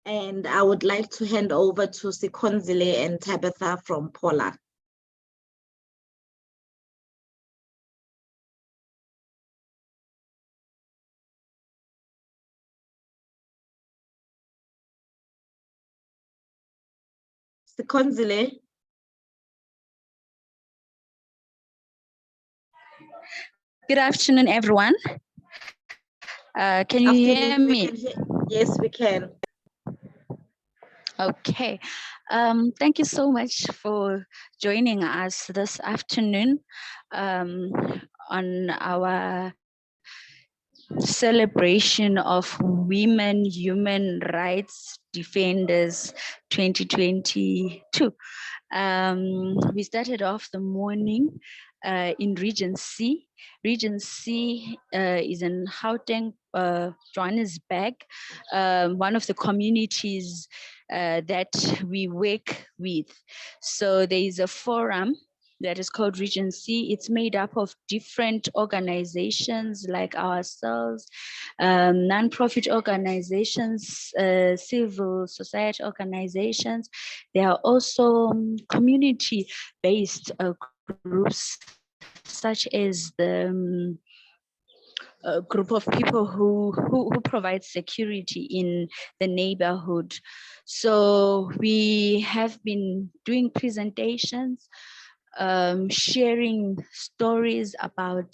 And I would like to hand over to Sikonzile and Tabitha from Paula. Sikonzile. Good afternoon, everyone. Can you hear me? Yes, we can. Okay. Thank you so much for joining us this afternoon on our celebration of Women Human Rights Defenders 2022. We started off the morning in Region C. Region C is in Gauteng, Johannesburg, one of the communities that we work with. So there is a forum that is called Region C. It's made up of different organizations like ourselves, non-profit organizations, civil society organizations. There are also community-based groups, such as the a group of people who provide security in the neighborhood. So we have been doing presentations, sharing stories about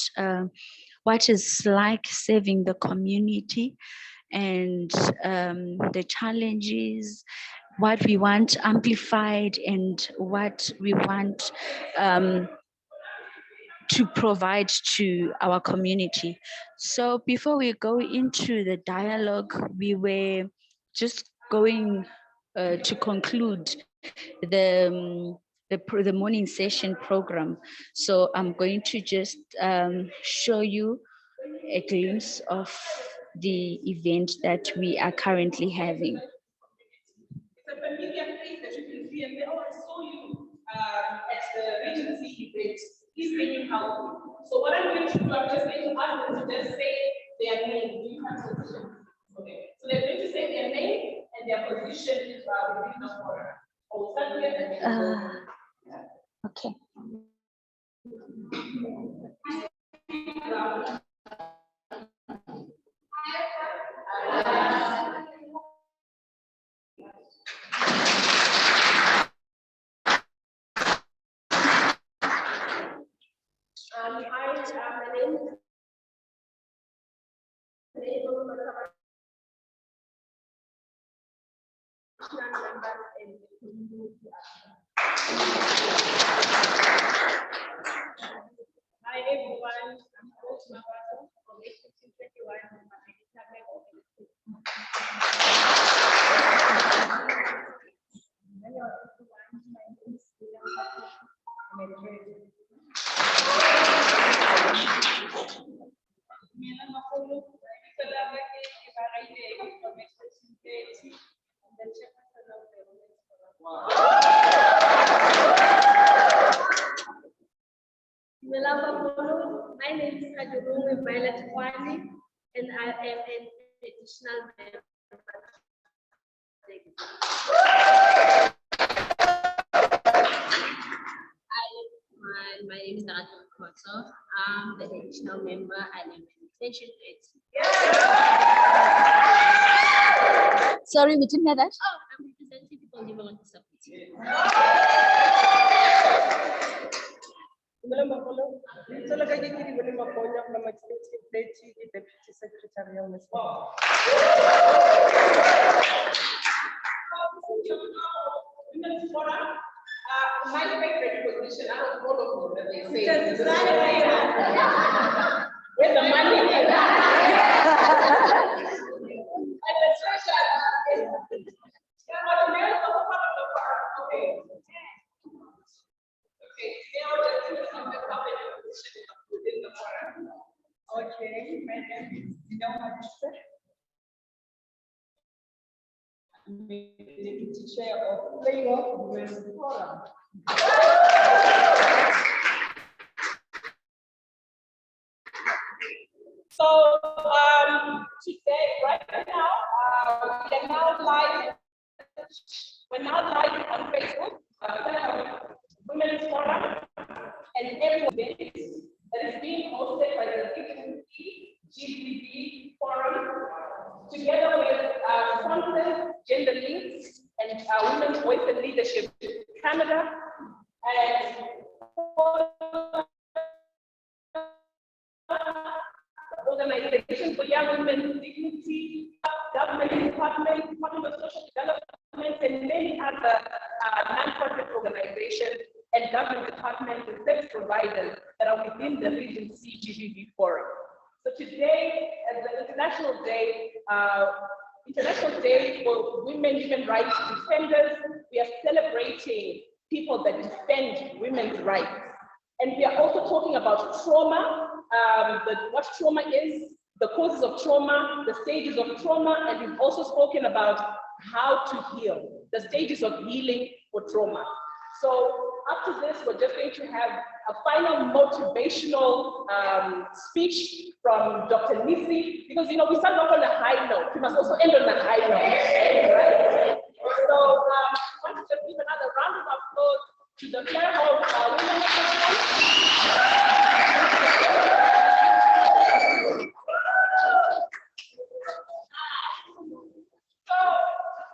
what it's like serving the community and the challenges, what we want amplified and what we want to provide to our community. So before we go into the dialogue, we were just going to conclude the morning session program. So I'm going to just show you a glimpse of the event that we are currently having. It's a familiar face that you can see, and they always saw you at the Regency event. Please can you help me? So what I'm going to do, I'm just going to ask them to just say their name. Do you have position? Okay. So they're going to say their name and their position within the forum. Okay. Hi everyone, I'm Coach Mabato from 1821 My name is Kajurungu Violet Kwani, and I am an additional member. My name is Naraton Koso. I'm the additional member. I am an extension head. Sorry, we didn't hear that. Oh, I'm representing people living on disability. Deputy Secretary of My favorite position out of all of them, they say. Where's the money? And the treasure. Okay. Okay, now let's see some of the cabinet positions within the forum. Okay, my name is Dina Mabuse. Deputy Chair of Playoff Women's Forum. So today, right now, we are now live We're now live on Facebook, Women's Forum, and everyone that is being hosted by the GBV Forum, together with Content, Gender Links, and Women's Voice and Leadership Canada, and Organization for Young Women's Dignity, Government Department, Department of Social Development, and many other non-profit organizations and government departments and service providers that are within the Region C GBV Forum. So today, as the International Day for Women Human Rights Defenders, we are celebrating people that defend women's rights. And we are also talking about trauma, what trauma is, the causes of trauma, the stages of trauma, and we've also spoken about how to heal, the stages of healing for trauma. So after this, we're just going to have a final motivational speech from Dr. Nisi, because we start off on a high note, we must also end on a high note, right? So I want to just give another round of applause to the Fairhope Women. So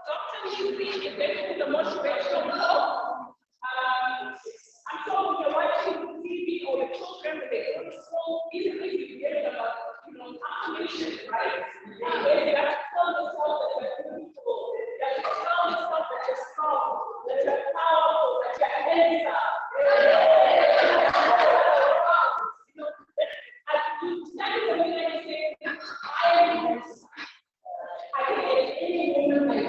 Dr. Nisi is going to do the motivational talk. I'm sure when you're watching TV or the program, they so easily to hear about, affirmation, right? Where you have to tell yourself that you're beautiful, that you tell yourself that you're strong, that you're powerful, that you're handsome. You stand in the middle and say, I am handsome. I can get any woman.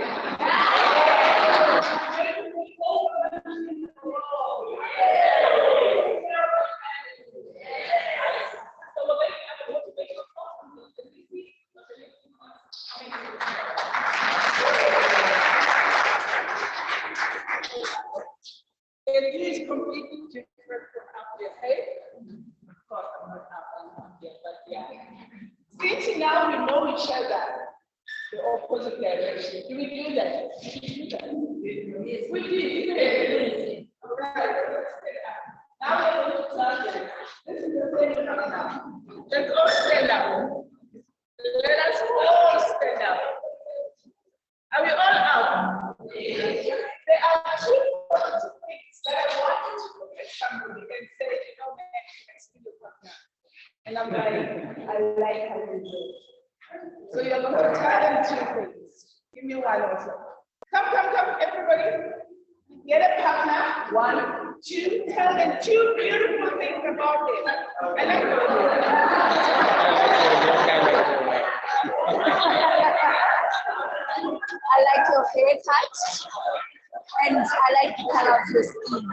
It is completely different from up there, hey? Of course, I'm not up there, but yeah. Since now we know each other, the opposite direction. Do we do that? Yes, we do. All right, let's stand up. Now we're going to start. This is the stand up now. Let's all stand up. Let us all stand up. Are we all out? Yes. There are two things that I wanted to look at somebody and say, man, let's do your partner. And I'm like, I like how you do it. So you're going to tell them two things. Give me one also. Come, everybody. Get a partner. 1, 2. Tell them 2 beautiful things about them. I like I like your haircut, and I like the color of your skin.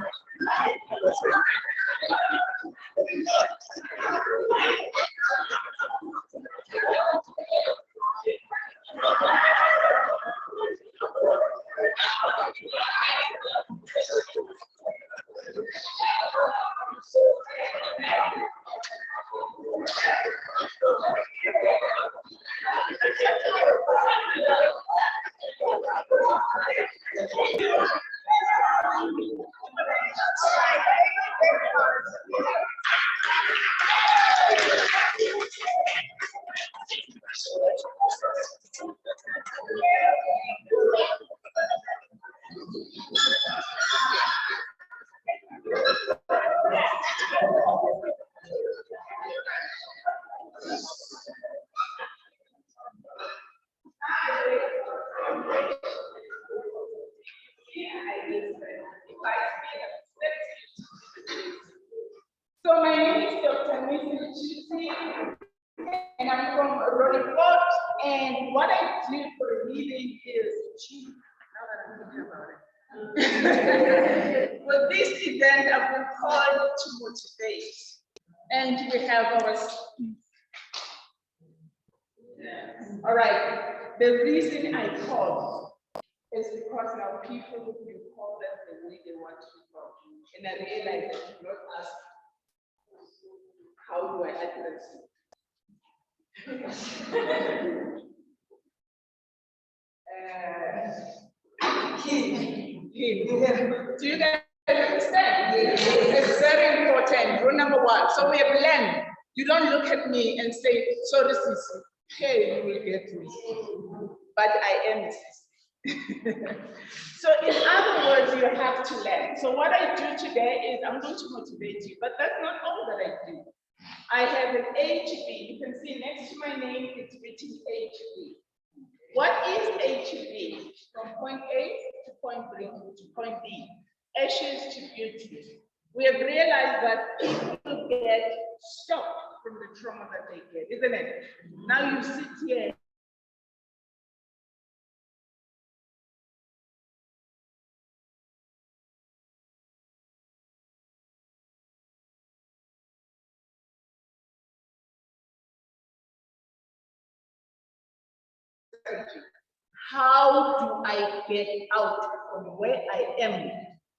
So my name is Dr. Nisi Chisi, and I'm from Roriport, and what I do for a living is, with this event, I've been called to motivate, and we have our all right. The reason I called is because now people will call them the way they want to call, and I realize that you not ask, how do I address you? Do you guys understand? It's very important. Rule number one. So we have learned. You don't look at me and say, so this is, hey, you will get me. But I am this. So in other words, you have to learn. So what I do today is I'm going to motivate you, but that's not all that I do. I have an HB. You can see next to my name, it's written HB. What is HB? From point A to point B to point B. Ashes to beauty. We have realized that people get stopped from the trauma that they get, isn't it? Now you sit here. How do I get out from where I am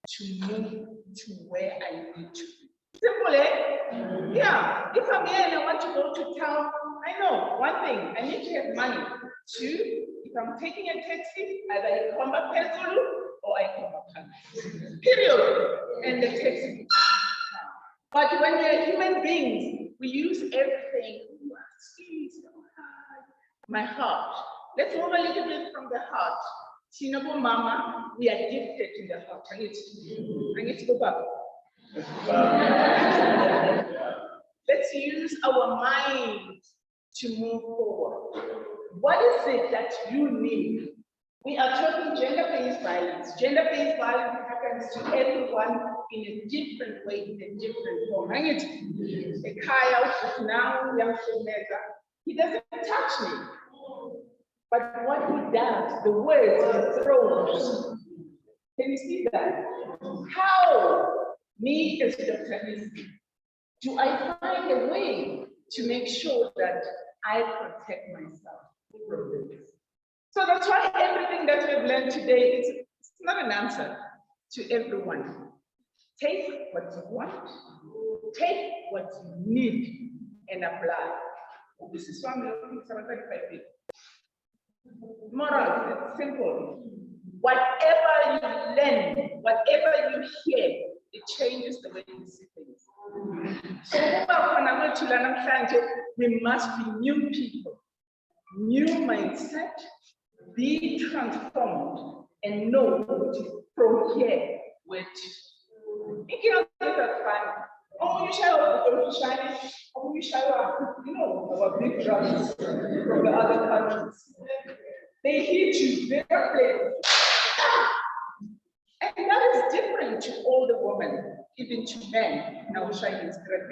to move to where I need to be? Simple, eh? Yeah. If I'm here and I want to go to town, I know one thing, I need to have money. Two, if I'm taking a taxi, either I come back Pezulu or I come back. Period. And the taxi. But when we are human beings, we use everything. My heart. Let's move a little bit from the heart. Sinobo Mama, we are gifted in the heart. I need to go back. Let's use our mind to move forward. What is it that you need? We are talking gender-based violence. Gender-based violence happens to everyone in a different way, in a different form. A Kaya now, young Shemega, he doesn't touch me. But what he does, the words he throws. Can you see that? How, me as Dr. Nisi, do I find a way to make sure that I protect myself from this? So that's why everything that we've learned today is it's not an answer to everyone. Take what you want, take what you need, and apply. This is why I'm looking for 35 people. Moral, it's simple. Whatever you learn, whatever you hear, it changes the way you see things. So we must be new people, new mindset, be transformed, and know from here where to. You know, our big brothers from the other countries. They hit you, they are playing. And that is different to all the women, even to men. Now, Shine is correct.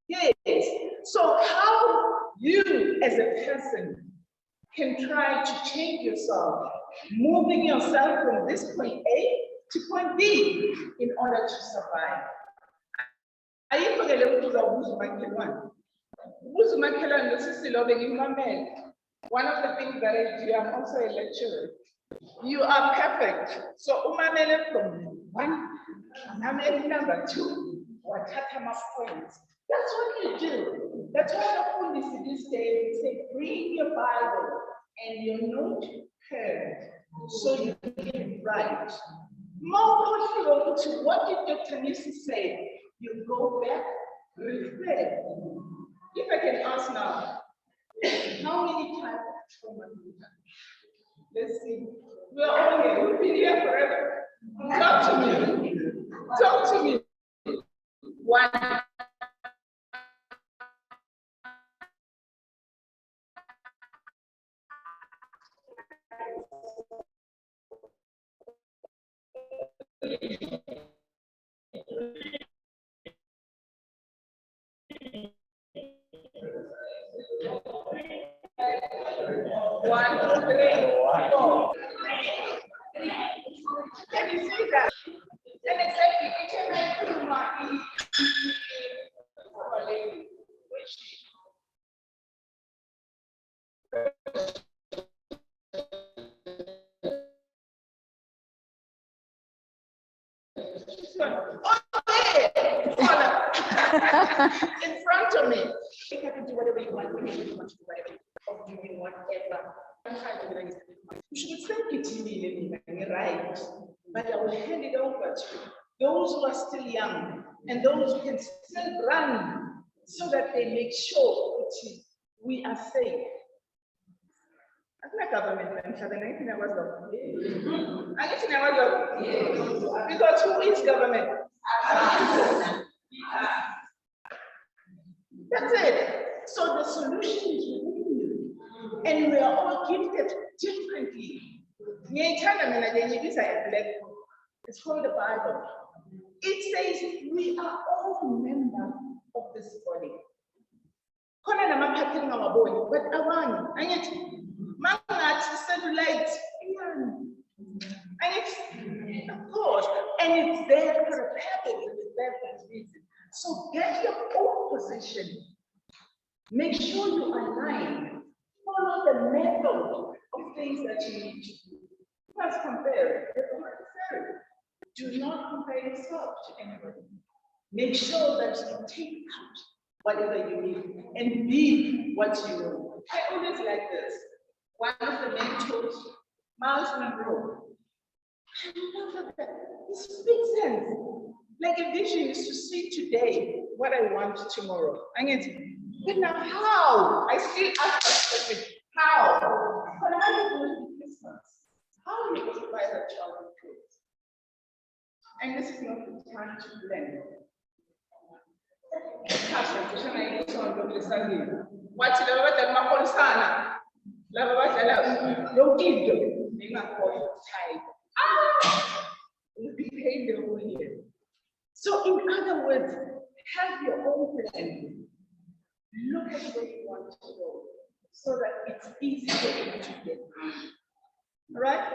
Yes. So, how you as a person can try to change yourself, moving yourself from this point A to point B in order to survive. Are you going to one of the things that I do, I'm also a lecturer. You are perfect. So, from one, I'm in number two, what my points. That's what you do. That's why the police this day they say, bring your Bible and your notepad so you can write. More to what did Dr. Nisi say? You go back, reflect. If I can ask now, how many times trauma do you have? Let's see. We're all here. We've been here forever. Talk to me. Talk to me. One. One, two, three, four. Can you see that? And exactly, each and every one. In front of me. You can do whatever you want, whenever you want to do whatever, or doing whatever. You should thank it to me, right? are still young and those who can still run so that they make sure that we are safe. As government, because who is government? That's it. So the solution is within you. And we are all gifted differently. It's from the Bible. It says we are all members of this body. But cellulite, and of course, and it's there for a purpose, it's there for a reason. So get your own position. Make sure you align. Follow the method of things that you need to do. You must compare. It's unnecessary. Do not compare yourself to anybody. Make sure that you take out whatever you need and be what you know. I always like this. One of the mentors, Miles Monroe. I love that. This makes sense. Like a vision is to see today what I want tomorrow. But now how? I still ask that question. How? But how are you going to be Christmas? How are you going to buy that child clothes? And this is not the time to blend. What's we'll be paid the whole year. So in other words, have your own plan. Look at where you want to go so that it's easy for you to get on. All right?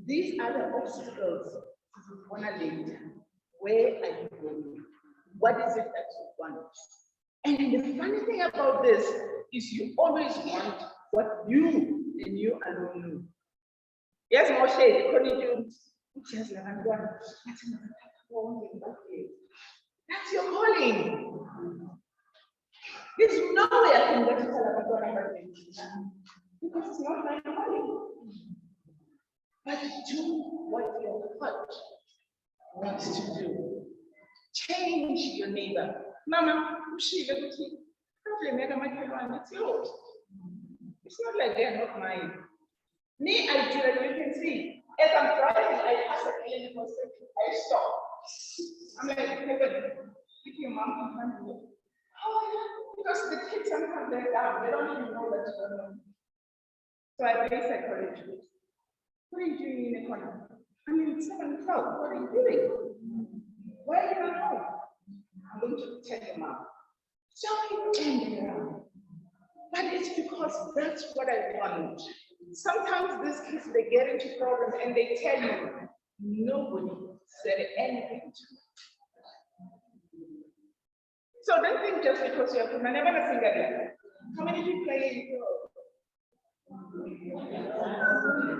These are the obstacles on a later. Where are you going? What is it that you want? And the funny thing about this is you always want what you and you alone know. Yes, Moshe, according to that's your calling. There's no way I can go to Salvador because it's not my calling. But do what your heart wants to do. Change your neighbor. Mama, it's yours. It's not like they're not mine. Me, I do, and you can see. As I'm driving, I pass a lane for a second, I stop. I'm like, hey, but if your mom can find me. Oh, yeah. Because the kids sometimes they're down, they don't even know that you're alone. So I play psychology. What are you doing in the corner? I mean, it's 7 o'clock. What are you doing? Why are you not home? I'm going to tell your mom. So I end around. But it's because that's what I want. Sometimes these kids, they get into problems and they tell you, nobody said anything to me. So don't think just because you're from, I never sing again. How many people are in your?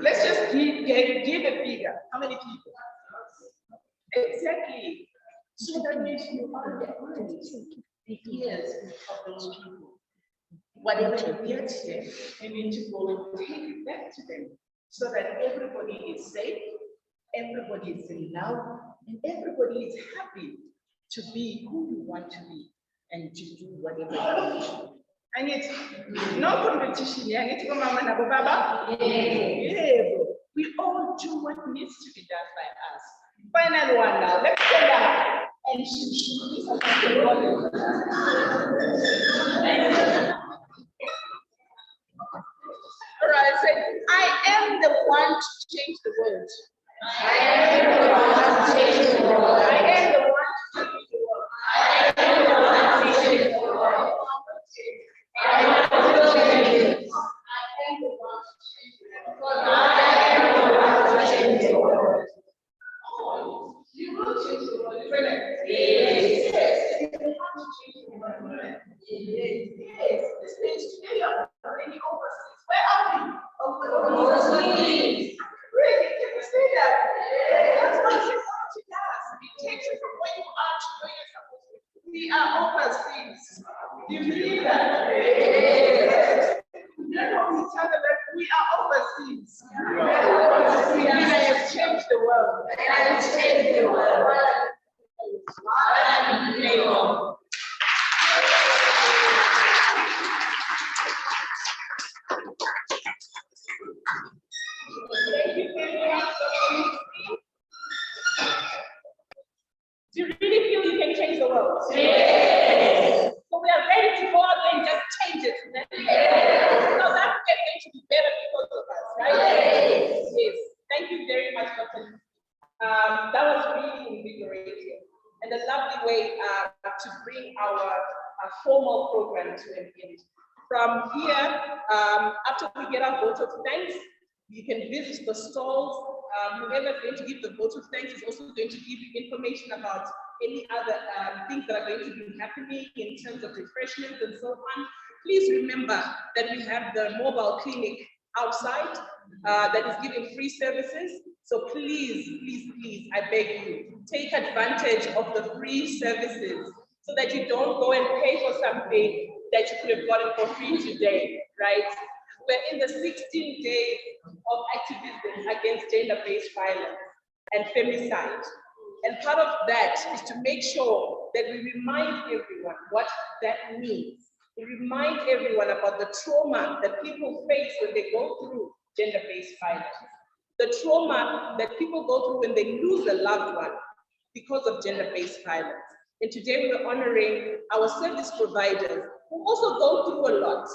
Let's just give a figure. How many people? Exactly. So that means you are the ears of those people. Whatever you get here, you need to go and take it back to them so that everybody is safe, everybody is in love, and everybody is happy to be who you want to be and to do whatever you want to do. And it's no competition. Yeah, it's Mama and Baba. Yeah, we all do what needs to be done by us. Final one now. Let's go down. And she all right, say, I am the one to change the world. I am the one to change the world. I am the one to change the world. I am the one to change the world. I am the one to change the world. I am the one to change the world. Oh, you will change the world, isn't it? Yes. Yes. You have to change the world. Yes. Yes. This means today you're already overseas. Where are we? Overseas. Really? Can you say that? That's what technology does. It takes you from where you are to where you're supposed to be. We are overseas. Do you believe that? Yes. You know each other that we are overseas. We have changed the world. We have changed the world. One neighbor. Thank you very much. Do you really feel you can change the world? Yes. So we are ready to go out there and just change it. Yes. South Africa is going to be better because of us, right? Yes. Yes. Thank you very much, Dr. That was really invigorating and a lovely way to bring our formal program to an end. From here, after we get our vote of thanks, you can visit the stalls. Whoever is going to give the vote of thanks is also going to give you information about any other things that are going to be happening in terms of refreshments and so on. Please remember that we have the mobile clinic outside that is giving free services. So please, please, please, I beg you, take advantage of the free services so that you don't go and pay for something that you could have gotten for free today, right? We're in the 16 days of activism against gender-based violence and femicide. And part of that is to make sure that we remind everyone what that means. We remind everyone about the trauma that people face when they go through gender-based violence. The trauma that people go through when they lose a loved one because of gender-based violence. And today we're honoring our service providers who also go through a lot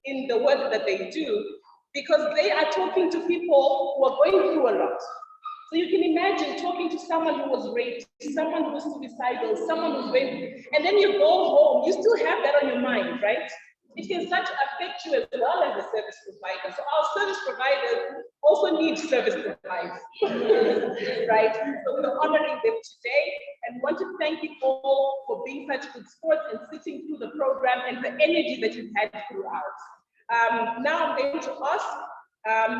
in the work that they do, because they are talking to people who are going through a lot. So you can imagine talking to someone who was raped, someone who was suicidal, someone who's raped, and then you go home, you still have that on your mind, right? It can start to affect you as well as a service provider. So our service providers also need service providers, right? So we're honoring them today and want to thank you all for being such good sports and sitting through the program and the energy that you've had throughout. Now I'm going to ask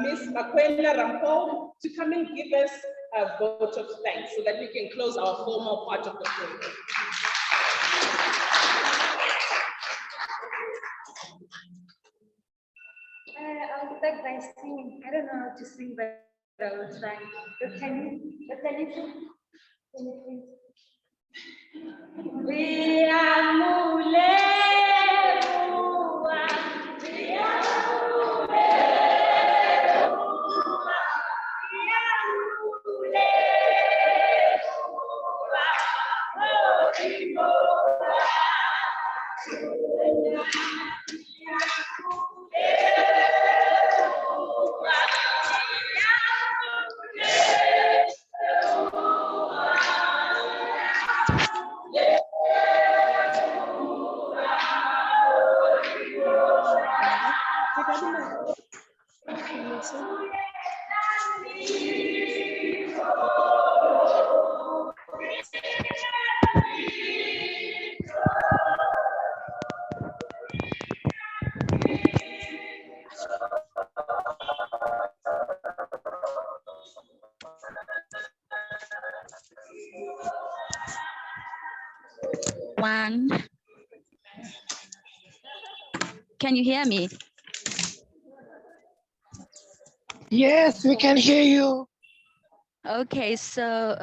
Ms. Makwena Rampo to come and give us a vote of thanks so that we can close our formal part of the program. I'll start by singing. I don't know how to sing, but I will try. But can you sing? Can you please? We are One. Can you hear me? Yes, we can hear you. Okay, so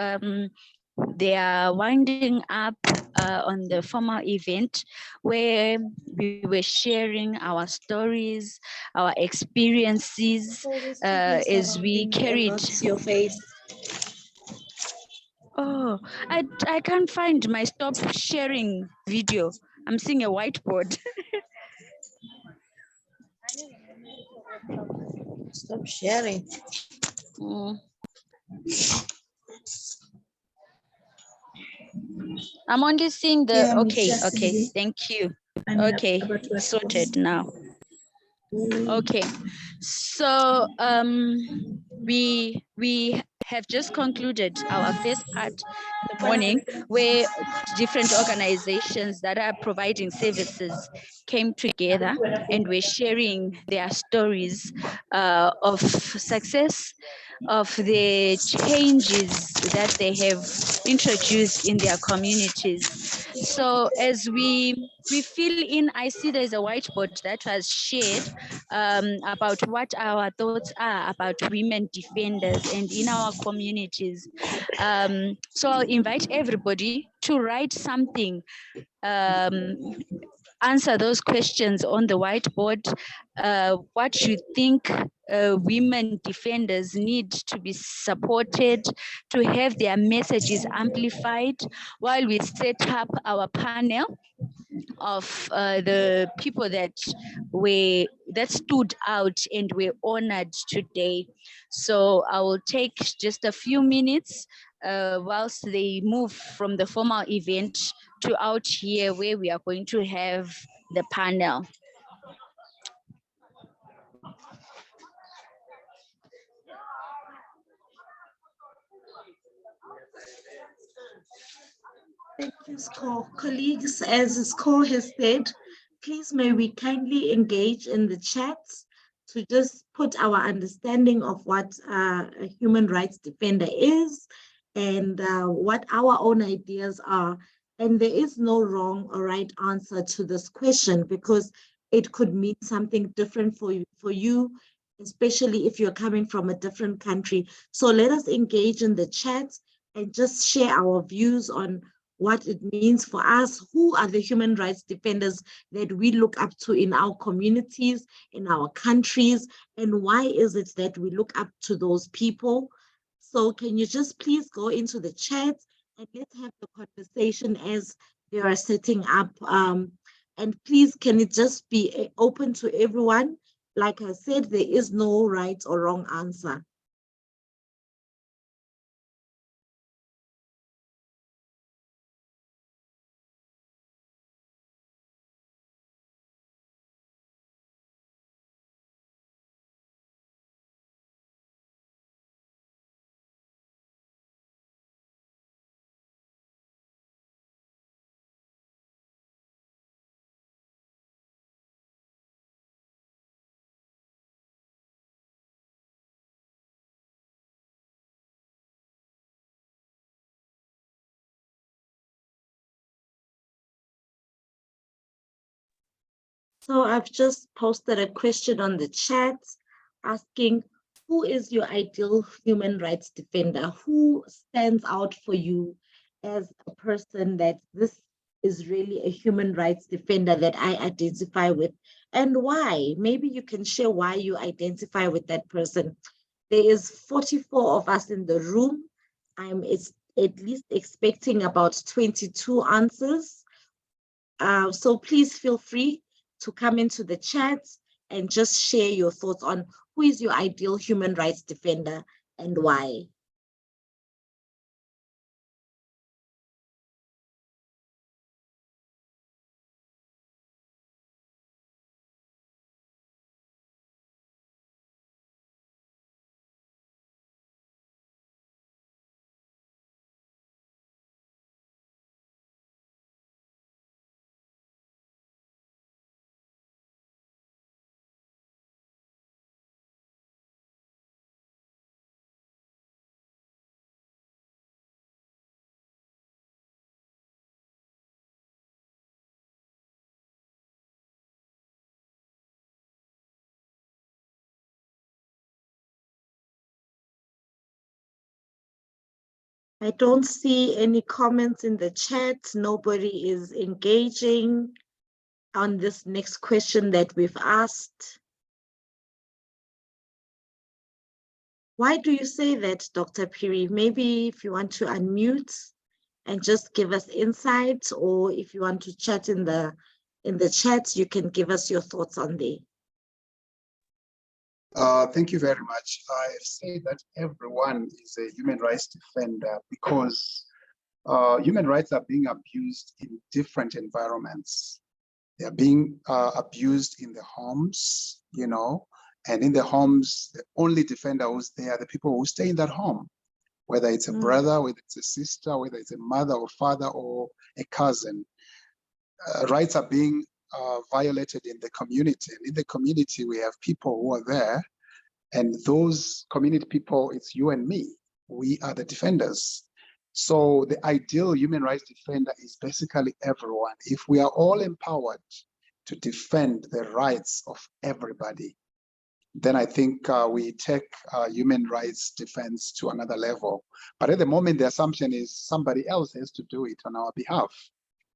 they are winding up on the formal event where we were sharing our stories, our experiences as we carried your face. Oh, I can't find my stop sharing video. I'm seeing a whiteboard. Stop sharing. I'm only seeing the, Yeah, okay, thank you. Okay, sorted now. Okay, so we have just concluded our first part in the morning where different organizations that are providing services came together and were sharing their stories of success, of the changes that they have introduced in their communities. So as we fill in, I see there's a whiteboard that was shared about what our thoughts are about women defenders and in our communities. So I'll invite everybody to write something, answer those questions on the whiteboard. What you think women defenders need to be supported, to have their messages amplified, while we set up our panel of the people that stood out and were honored today. So I will take just a few minutes whilst they move from the formal event to out here where we are going to have the panel. Thank you, SCORE. Colleagues, as SCORE has said, please may we kindly engage in the chats to just put our understanding of what a human rights defender is and what our own ideas are. And there is no wrong or right answer to this question because it could mean something different for you, especially if you're coming from a different country. So let us engage in the chat and just share our views on what it means for us. Who are the human rights defenders that we look up to in our communities, in our countries, and why is it that we look up to those people? So can you just please go into the chat and let's have the conversation as they are setting up. And please, can it just be open to everyone? Like I said, there is no right or wrong answer. So I've just posted a question on the chat asking, who is your ideal human rights defender? Who stands out for you as a person that this is really a human rights defender that I identify with, and why? Maybe you can share why you identify with that person. There is 44 of us in the room. I'm at least expecting about 22 answers. So please feel free to come into the chat and just share your thoughts on who is your ideal human rights defender and why. I don't see any comments in the chat. Nobody is engaging on this next question that we've asked. Why do you say that, Dr. Phiri? Maybe if you want to unmute and just give us insights, or if you want to chat in the chat, you can give us your thoughts on there. Thank you very much. I say that everyone is a human rights defender because human rights are being abused in different environments. They are being abused in the homes, you know, and in the homes, the only defender who's there are the people who stay in that home, whether it's a brother, whether it's a sister, whether it's a mother or father or a cousin. Rights are being violated in the community. And in the community, we have people who are there And those community people, it's you and me. We are the defenders. So the ideal human rights defender is basically everyone. If we are all empowered to defend the rights of everybody, then I think we take human rights defense to another level. But at the moment, the assumption is somebody else has to do it on our behalf.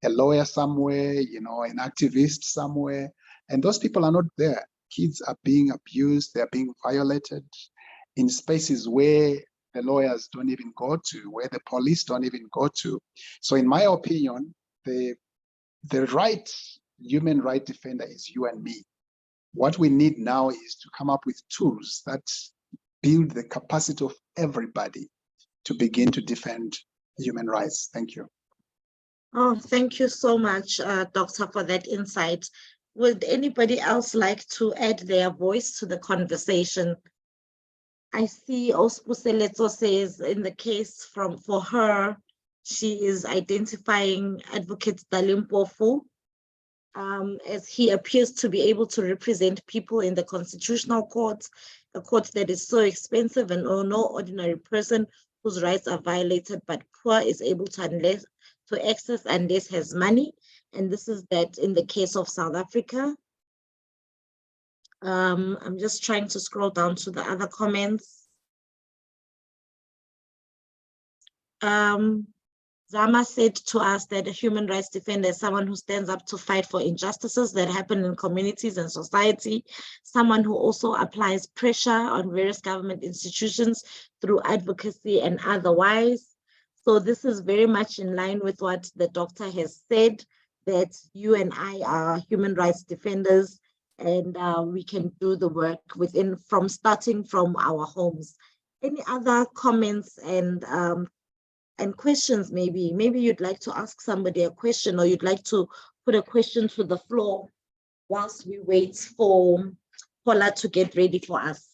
A lawyer somewhere, you know, an activist somewhere, and those people are not there. Kids are being abused, they're being violated in spaces where the lawyers don't even go to, where the police don't even go to. So in my opinion, the right human right defender is you and me. What we need now is to come up with tools that build the capacity of everybody to begin to defend human rights. Thank you. Oh, thank you so much, Doctor, for that insight. Would anybody else like to add their voice to the conversation? I see Ospuseletso says in the case for her, she is identifying Advocate Dalimpofu as he appears to be able to represent people in the Constitutional Court, a court that is so expensive and no ordinary person whose rights are violated but poor is able to access unless has money. And this is that in the case of South Africa. I'm just trying to scroll down to the other comments. Zama said to us that a human rights defender is someone who stands up to fight for injustices that happen in communities and society, someone who also applies pressure on various government institutions through advocacy and otherwise. So this is very much in line with what the doctor has said, that you and I are human rights defenders, and we can do the work starting from our homes. Any other comments and questions? Maybe you'd like to ask somebody a question, or you'd like to put a question to the floor whilst we wait for Paula to get ready for us.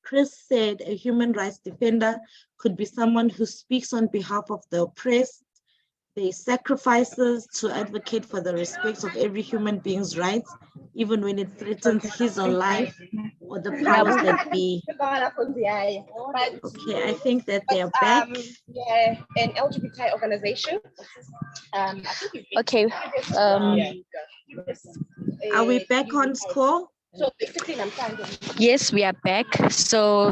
Chris said a human rights defender could be someone who speaks on behalf of the oppressed. They sacrifices to advocate for the respect of every human being's rights, even when it threatens his own life or the powers that be. Okay, I think that they are back. Yeah, an LGBTI organization. Okay. Are we back on score? So basically, Yes, we are back. So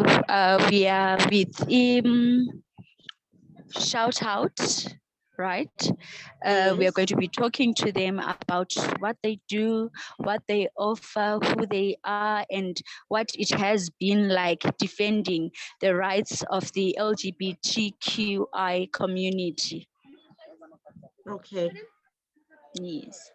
we are with Shout Out, right? We are going to be talking to them about what they do, what they offer, who they are, and what it has been like defending the rights of the LGBTQI community. Okay. Yes.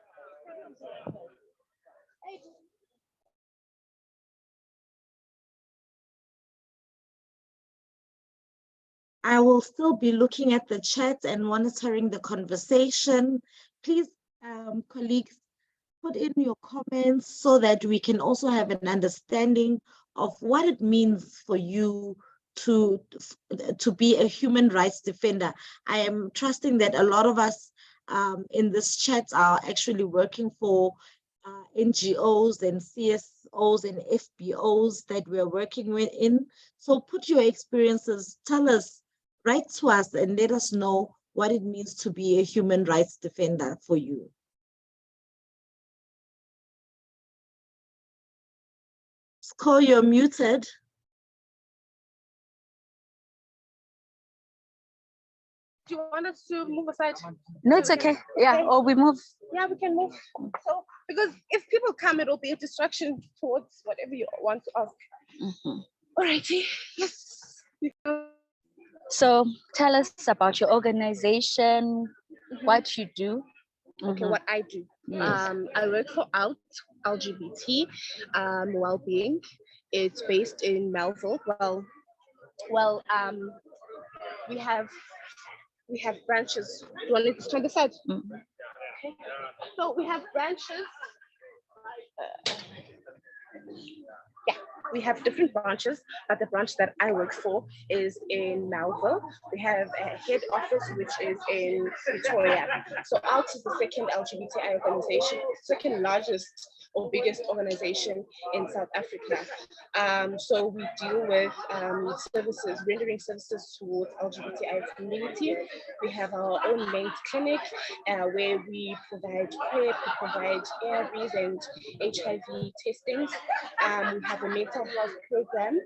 I will still be looking at the chat and monitoring the conversation. Please, colleagues, put in your comments so that we can also have an understanding of what it means for you to be a human rights defender. I am trusting that a lot of us in this chat are actually working for NGOs and CSOs and FBOs that we're working with in. So put your experiences, tell us, write to us and let us know what it means to be a human rights defender for you. Score, you're muted. do you want us to move aside? No, it's okay. Yeah, Okay. or we move. Yeah, we can move. So, because if people come, it'll be a distraction towards whatever you want to ask. Alrighty, yes. So tell us about your organization, what you do. Okay, what I do. Yes. I work for Out LGBT Wellbeing. It's based in Melville. We have branches. Do you want to turn this side? Okay. So we have branches. Yeah, we have different branches, but the branch that I work for is in Melville. We have a head office which is in Pretoria. So ALT is the second LGBTI organization, second largest or biggest organization in South Africa. So we deal with services, rendering services towards LGBTI community. We have our own main clinic where we provide PrEP, we provide ARVs and HIV testings. We have a mental health program.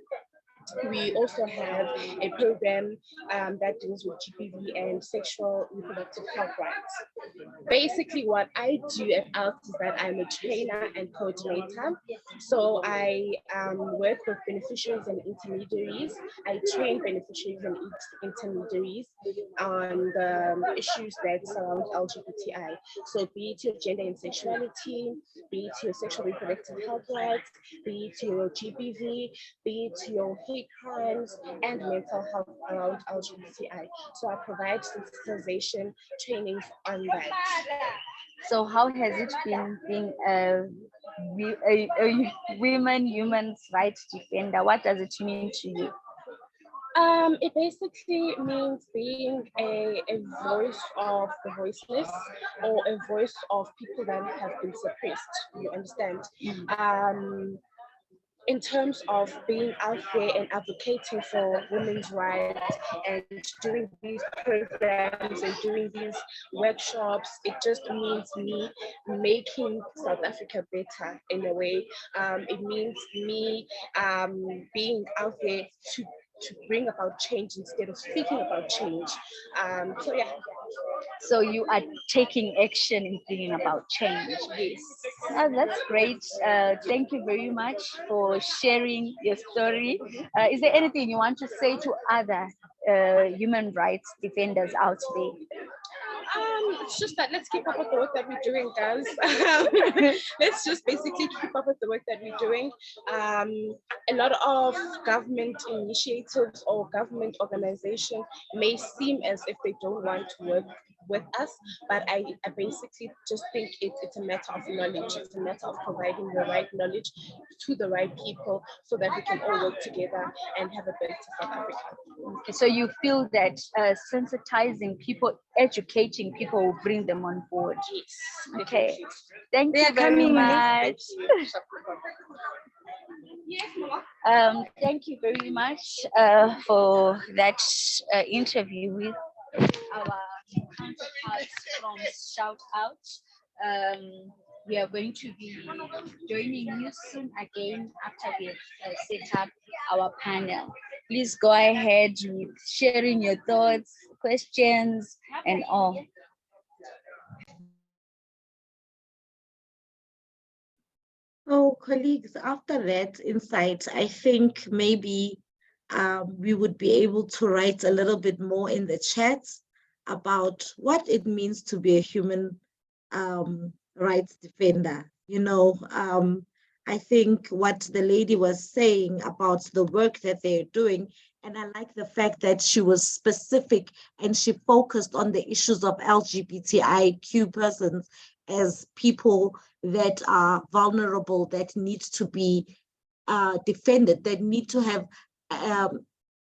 We also have a program that deals with GBV and sexual reproductive health rights. Basically, what I do at ALT is that I'm a trainer and coordinator. So I work with beneficiaries and intermediaries. I train beneficiaries and intermediaries on the issues that surround LGBTI. So be it your gender and sexuality, be it your sexual reproductive health rights, be it your GBV, be it your hate crimes and mental health around LGBTI. So I provide sensitization trainings on that. So how has it been being a women human rights defender? What does it mean to you? It basically means being a voice of the voiceless or a voice of people that have been suppressed. You understand? In terms of being out there and advocating for women's rights and doing these programs and doing these workshops, it just means me making South Africa better in a way. It means me being out there to bring about change instead of speaking about change. So yeah. So you are taking action in bringing about change. Yes. Oh, that's great. Thank you very much for sharing your story. Is there anything you want to say to other human rights defenders out there? It's just that let's keep up with the work that we're doing, guys. Let's just basically keep up with the work that we're doing. A lot of government initiatives or government organizations may seem as if they don't want to work with us, but I basically just think it's a matter of knowledge. It's a matter of providing the right knowledge to the right people so that we can all work together and have a better South Africa. Okay, so you feel that sensitizing people, educating people will bring them on board. Yes. Okay. Definitely. Thank They you are very coming. much. Yes, Mama. Thank you very much for that interview with our counterparts from Shout Out. We are going to be joining you soon again after we have set up our panel. Please go ahead with sharing your thoughts, questions, and all. So, colleagues, after that insight, I think maybe we would be able to write a little bit more in the chat about what it means to be a human rights defender. I think what the lady was saying about the work that they're doing, and I like the fact that she was specific and she focused on the issues of LGBTIQ persons as people that are vulnerable, that need to be defended, that need to have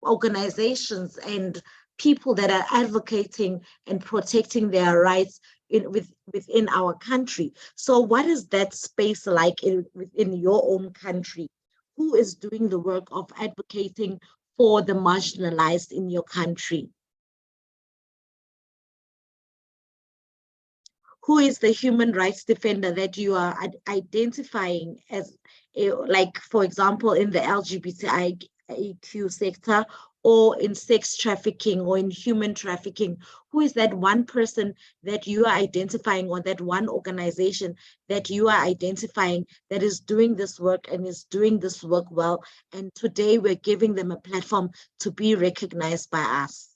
organizations and people that are advocating and protecting their rights within our country. So what is that space like within your own country? Who is doing the work of advocating for the marginalized in your country? Who is the human rights defender that you are identifying as, like, for example, in the LGBTIQ sector, or in sex trafficking or in human trafficking? Who is that one person that you are identifying, or that one organization that you are identifying that is doing this work and is doing this work well? And today we're giving them a platform to be recognized by us.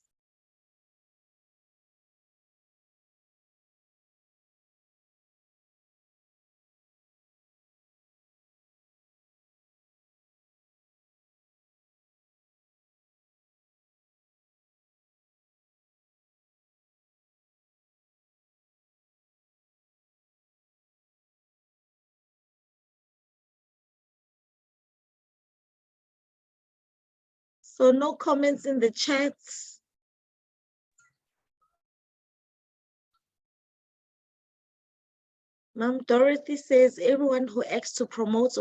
So no comments in the chats. Ma'am Dorothy says everyone who acts to promote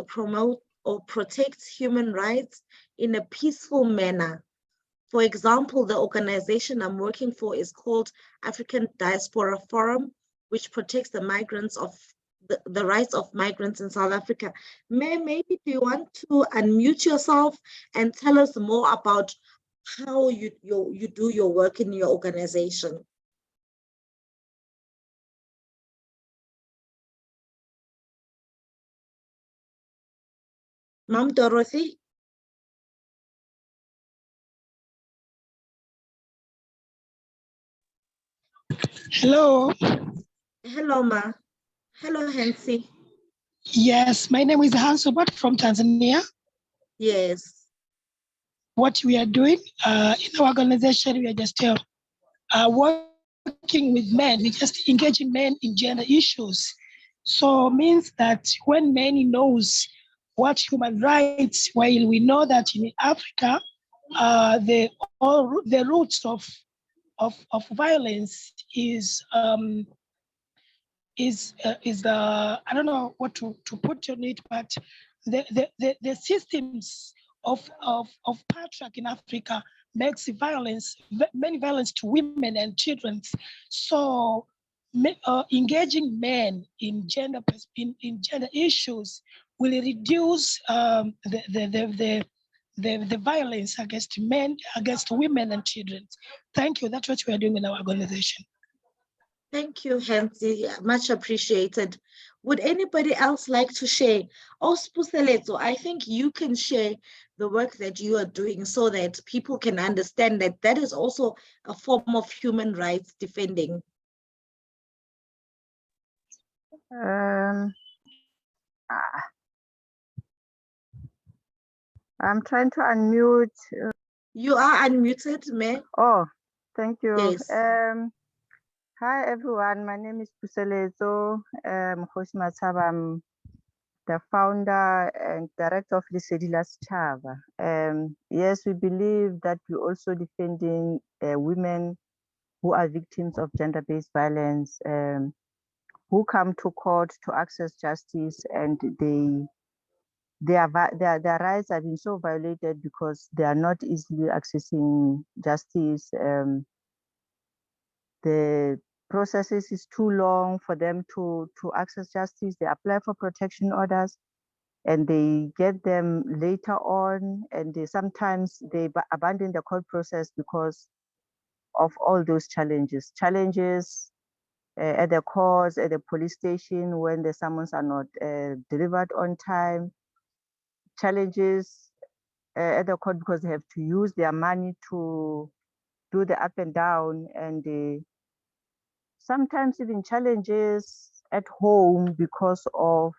or protect human rights in a peaceful manner. For example, the organization I'm working for is called African Diaspora Forum, which protects the migrants of the rights of migrants in South Africa. Maybe do you want to unmute yourself and tell us more about how you do your work in your organization? Ma'am Dorothy? Hello. Hello, Ma. Hello, Hansi. Yes, my name is Hans Obat from Tanzania. Yes. What we are doing in our organization, we are just working with men. We're just engaging men in gender issues. So means that when men knows what human rights, while we know that in Africa, the roots of violence is I don't know what to put on it, but the systems of patriarchy in Africa makes many violence to women and children. So engaging men in gender issues will reduce the violence against men, against women and children. Thank you. That's what we are doing in our organization. Thank you, Hansi. Much appreciated. Would anybody else like to share? Oh, Spuseletso, I think you can share the work that you are doing so that people can understand that that is also a form of human rights defending. I'm trying to unmute. You are unmuted, May. Oh, thank you. Yes. Hi, everyone. My name is Puselezo Khosi Matsaba. I'm the founder and director of Lesedi La Setjhaba. Yes, we believe that we're also defending women who are victims of gender-based violence, who come to court to access justice, and their rights have been so violated because they are not easily accessing justice. The processes is too long for them to access justice. They apply for protection orders and they get them later on, and sometimes they abandon the court process because of all those challenges at the courts, at the police station when the summons are not delivered on time, challenges at the court because they have to use their money to do the up and down, and sometimes even challenges at home because of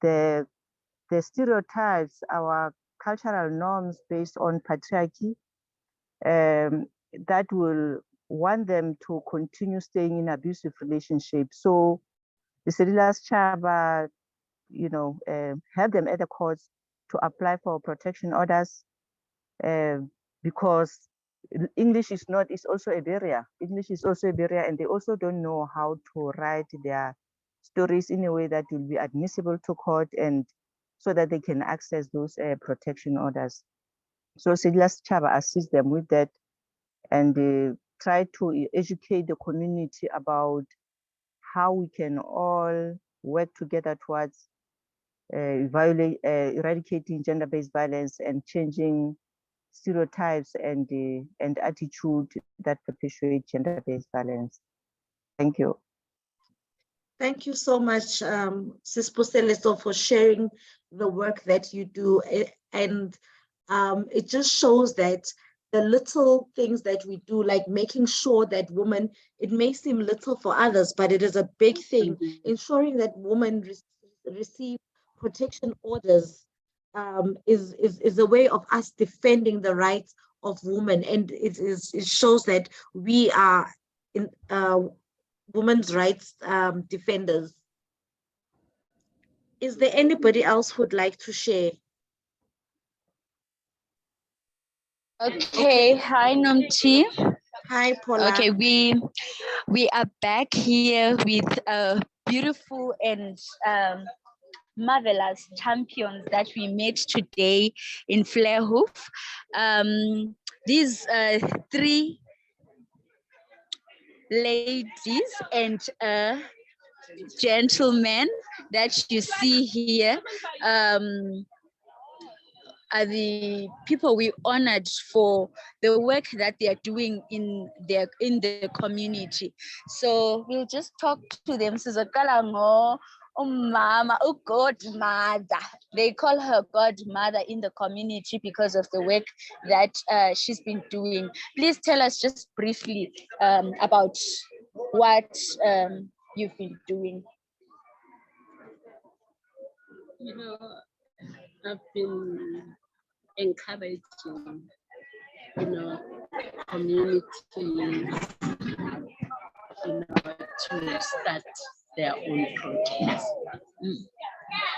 the stereotypes, our cultural norms based on patriarchy, that will want them to continue staying in abusive relationships. So the Lesedi La Setjhaba, help them at the courts to apply for protection orders because English is also a barrier. English is also a barrier, and they also don't know how to write their stories in a way that will be admissible to court, and so that they can access those protection orders. So Lesedi La Setjhaba assists them with that, and try to educate the community about how we can all work together towards eradicating gender-based violence and changing stereotypes and attitude that perpetuate gender-based violence. Thank you. Thank you so much, Sis Puselezo, for sharing the work that you do. And it just shows that the little things that we do, like making sure that women, it may seem little for others, but it is a big thing, ensuring that women receive protection orders is a way of us defending the rights of women, and it shows that we are in women's rights defenders. Is there anybody else who'd like to share? Okay, hi Nomchi. Hi, Paula. Okay, we are back here with beautiful and marvelous champions that we met today in Flairhoof. These three ladies and gentlemen that you see here are the people we honored for the work that they are doing in the community. So we'll just talk to them. Sizaqala ngo umama, godmother. They call her godmother in the community because of the work that she's been doing. Please tell us just briefly about what you've been doing. You know, I've been encouraging, communities, to start their own projects,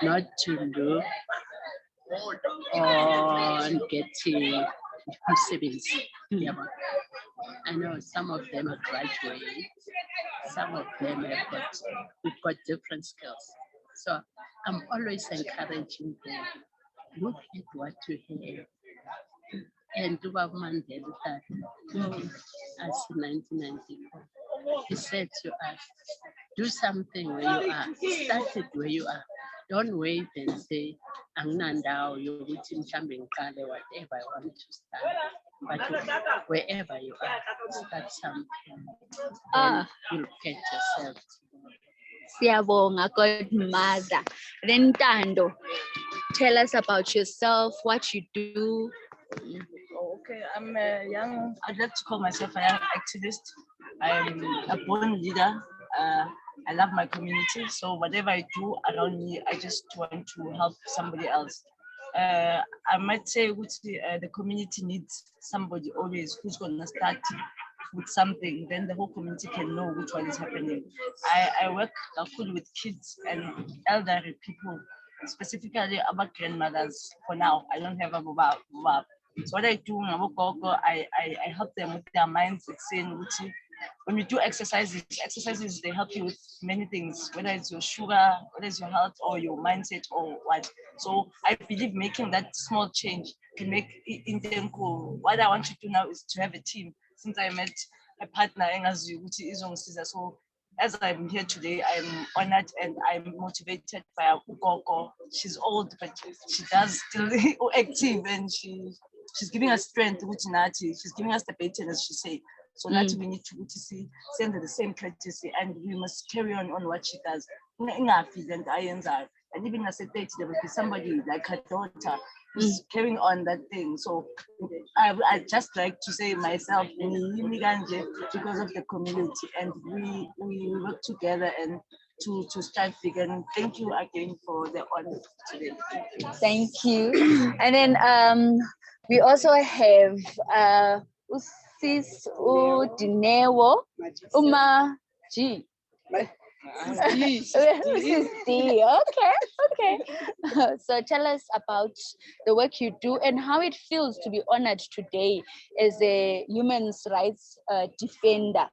not to look on getting savings. I know some of them are graduates, some of them we've got different skills. So I'm always encouraging them, look at what you have. And Dubab Mandela, as in 1994, he said to us, do something where you are, start it where you are. Don't wait and say, Angnandao, you're waiting something, whatever I want to start. But wherever you are, start something. Then you'll get yourself. Siyabonga, godmother. Then Tando, tell us about yourself, what you do. Okay, I'm a young, I'd like to call myself a young activist. I'm a born leader. I love my community. So whatever I do around me, I just want to help somebody else. I might say the community needs somebody always who's going to start with something, then the whole community can know which one is happening. I work with kids and elderly people, specifically about grandmothers for now. I don't have a baba. So what I do, I help them with their minds. It's saying, when you do exercises, they help you with many things, whether it's your sugar, whether it's your health or your mindset or what. So I believe making that small change can make it cool. What I want to do now is to have a team. Since I met a partner, so as I'm here today, I'm honored and I'm motivated by Ukoko. She's old, but she does still active, and she's giving us strength, which Nati, she's giving us the baton, as she said. So Nati, we need to send her the same courtesy, and we must carry on what she does. And even as a date, there will be somebody like her daughter who's carrying on that thing. So I just like to say myself, because of the community, and we work together and to start big. And thank you again for the honor today. Thank you. And then we also have Usis Udinewo Uma G. Okay. So tell us about the work you do and how it feels to be honored today as a human rights defender.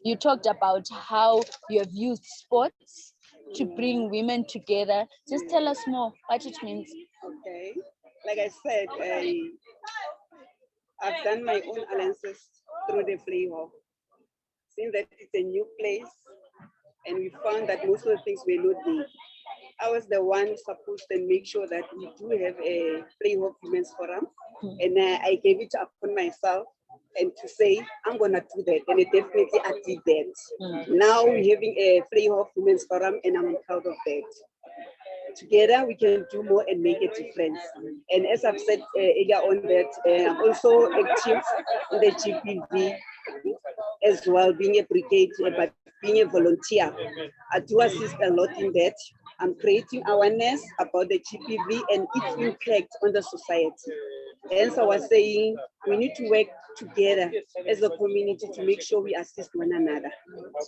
You talked about how you have used sports to bring women together. Just tell us more what it means. Okay, like I said, I've done my own analysis through the Flairhoof. Seeing that it's a new place, and we found that most of the things were not there. I was the one supposed to make sure that we do have a Flairhoof Women's Forum, and I gave it upon myself and to say, I'm gonna do that, and definitely I did that. Now we're having a Flairhoof Women's Forum, and I'm proud of that. Together we can do more and make a difference. And as I've said earlier on that, I'm also active in the GPV as well, being a brigade, but being a volunteer. I do assist a lot in that. I'm creating awareness about the GPV and its impact on the society. Hence, I was saying we need to work together as a community to make sure we assist one another.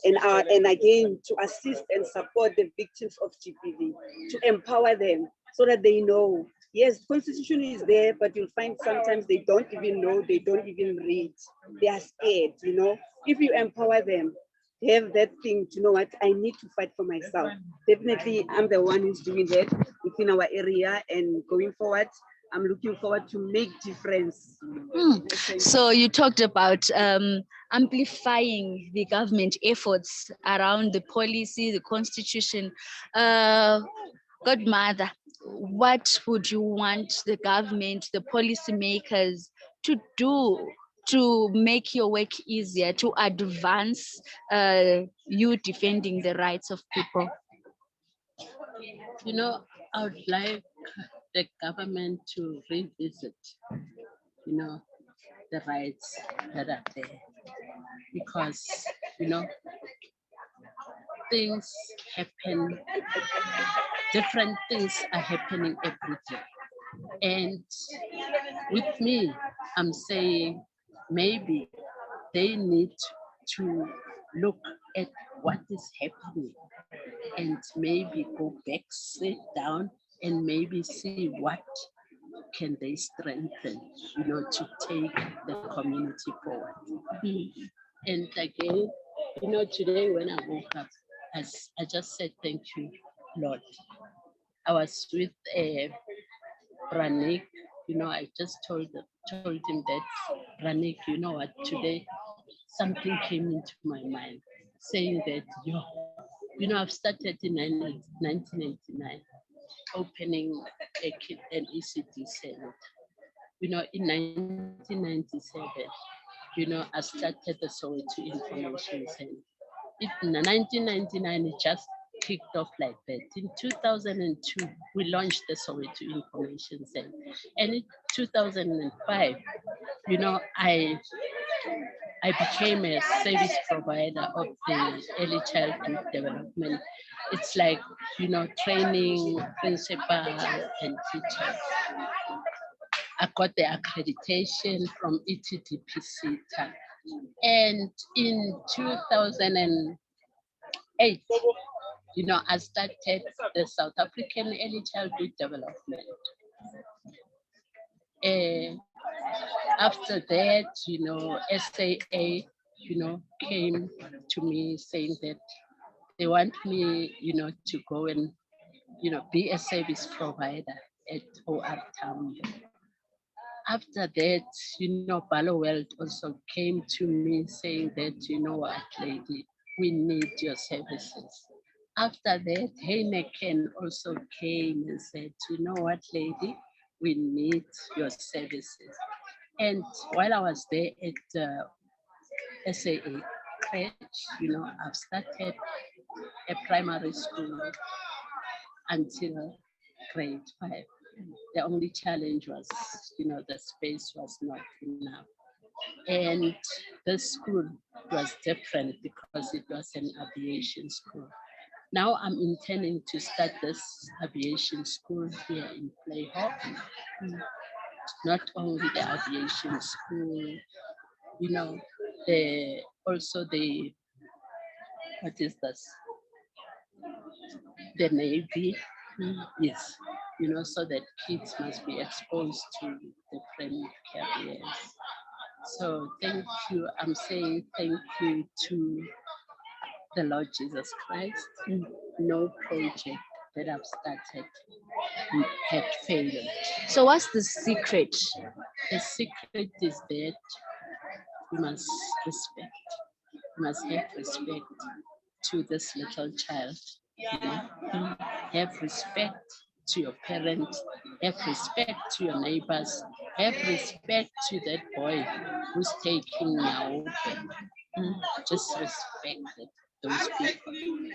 And again, to assist and support the victims of GPV, to empower them so that they know Yes, constitution is there, but you'll find sometimes they don't even know, they don't even read. They are scared, you know. If you empower them, they have that thing to know what I need to fight for myself. Definitely, I'm the one who's doing that within our area, and going forward, I'm looking forward to make difference. So you talked about amplifying the government efforts around the policy, the constitution. Godmother, what would you want the government, the policymakers to do to make your work easier, to advance you defending the rights of people? You know, I would like the government to revisit, you know, the rights that are there, because, you know, things happen, different things are happening every day. And with me, I'm saying maybe they need to look at what is happening and maybe go back, sit down, and maybe see what can they strengthen, you know, to take the community forward. And again, you know, today when I woke up, as I just said, thank you, Lord. I was with Ranik, you know, I just told him that, Ranik, you know what, today something came into my mind saying that, you know, I've started in 1999, opening an ECD center. You know, in 1997, you know, I started the Soweto Information Center. In 1999, it just kicked off like that. In 2002, we launched the Soweto Information Center. And in 2005, you know, I became a service provider of the early childhood development. It's like, you know, training principals and teachers. I got the accreditation from ETDPC. And in 2008, you know, I started the South African Early Childhood Development. After that, you know, SAA, you know, came to me saying that they want me, you know, to go and, you know, be a service provider at OR Tambo. After that, you know, Barloworld also came to me saying that, you know what, lady, we need your services. After that, Heineken also came and said, you know what, lady, we need your services. And while I was there at SAA crèche, you know, I've started a primary school until grade 5. The only challenge was, you know, the space was not enough. And the school was different because it was an aviation school. Now I'm intending to start this aviation school here in Playhawk. Not only the aviation school, you know, also the, what is this? The Navy, yes, you know, so that kids must be exposed to different careers. So thank you. I'm saying thank you to the Lord Jesus Christ. No project that I've started had failed. So what's the secret? The secret is that you must respect. You must have respect to this little child. You know? Have respect to your parents. Have respect to your neighbors. Have respect to that boy who's taking now. Just respect those people.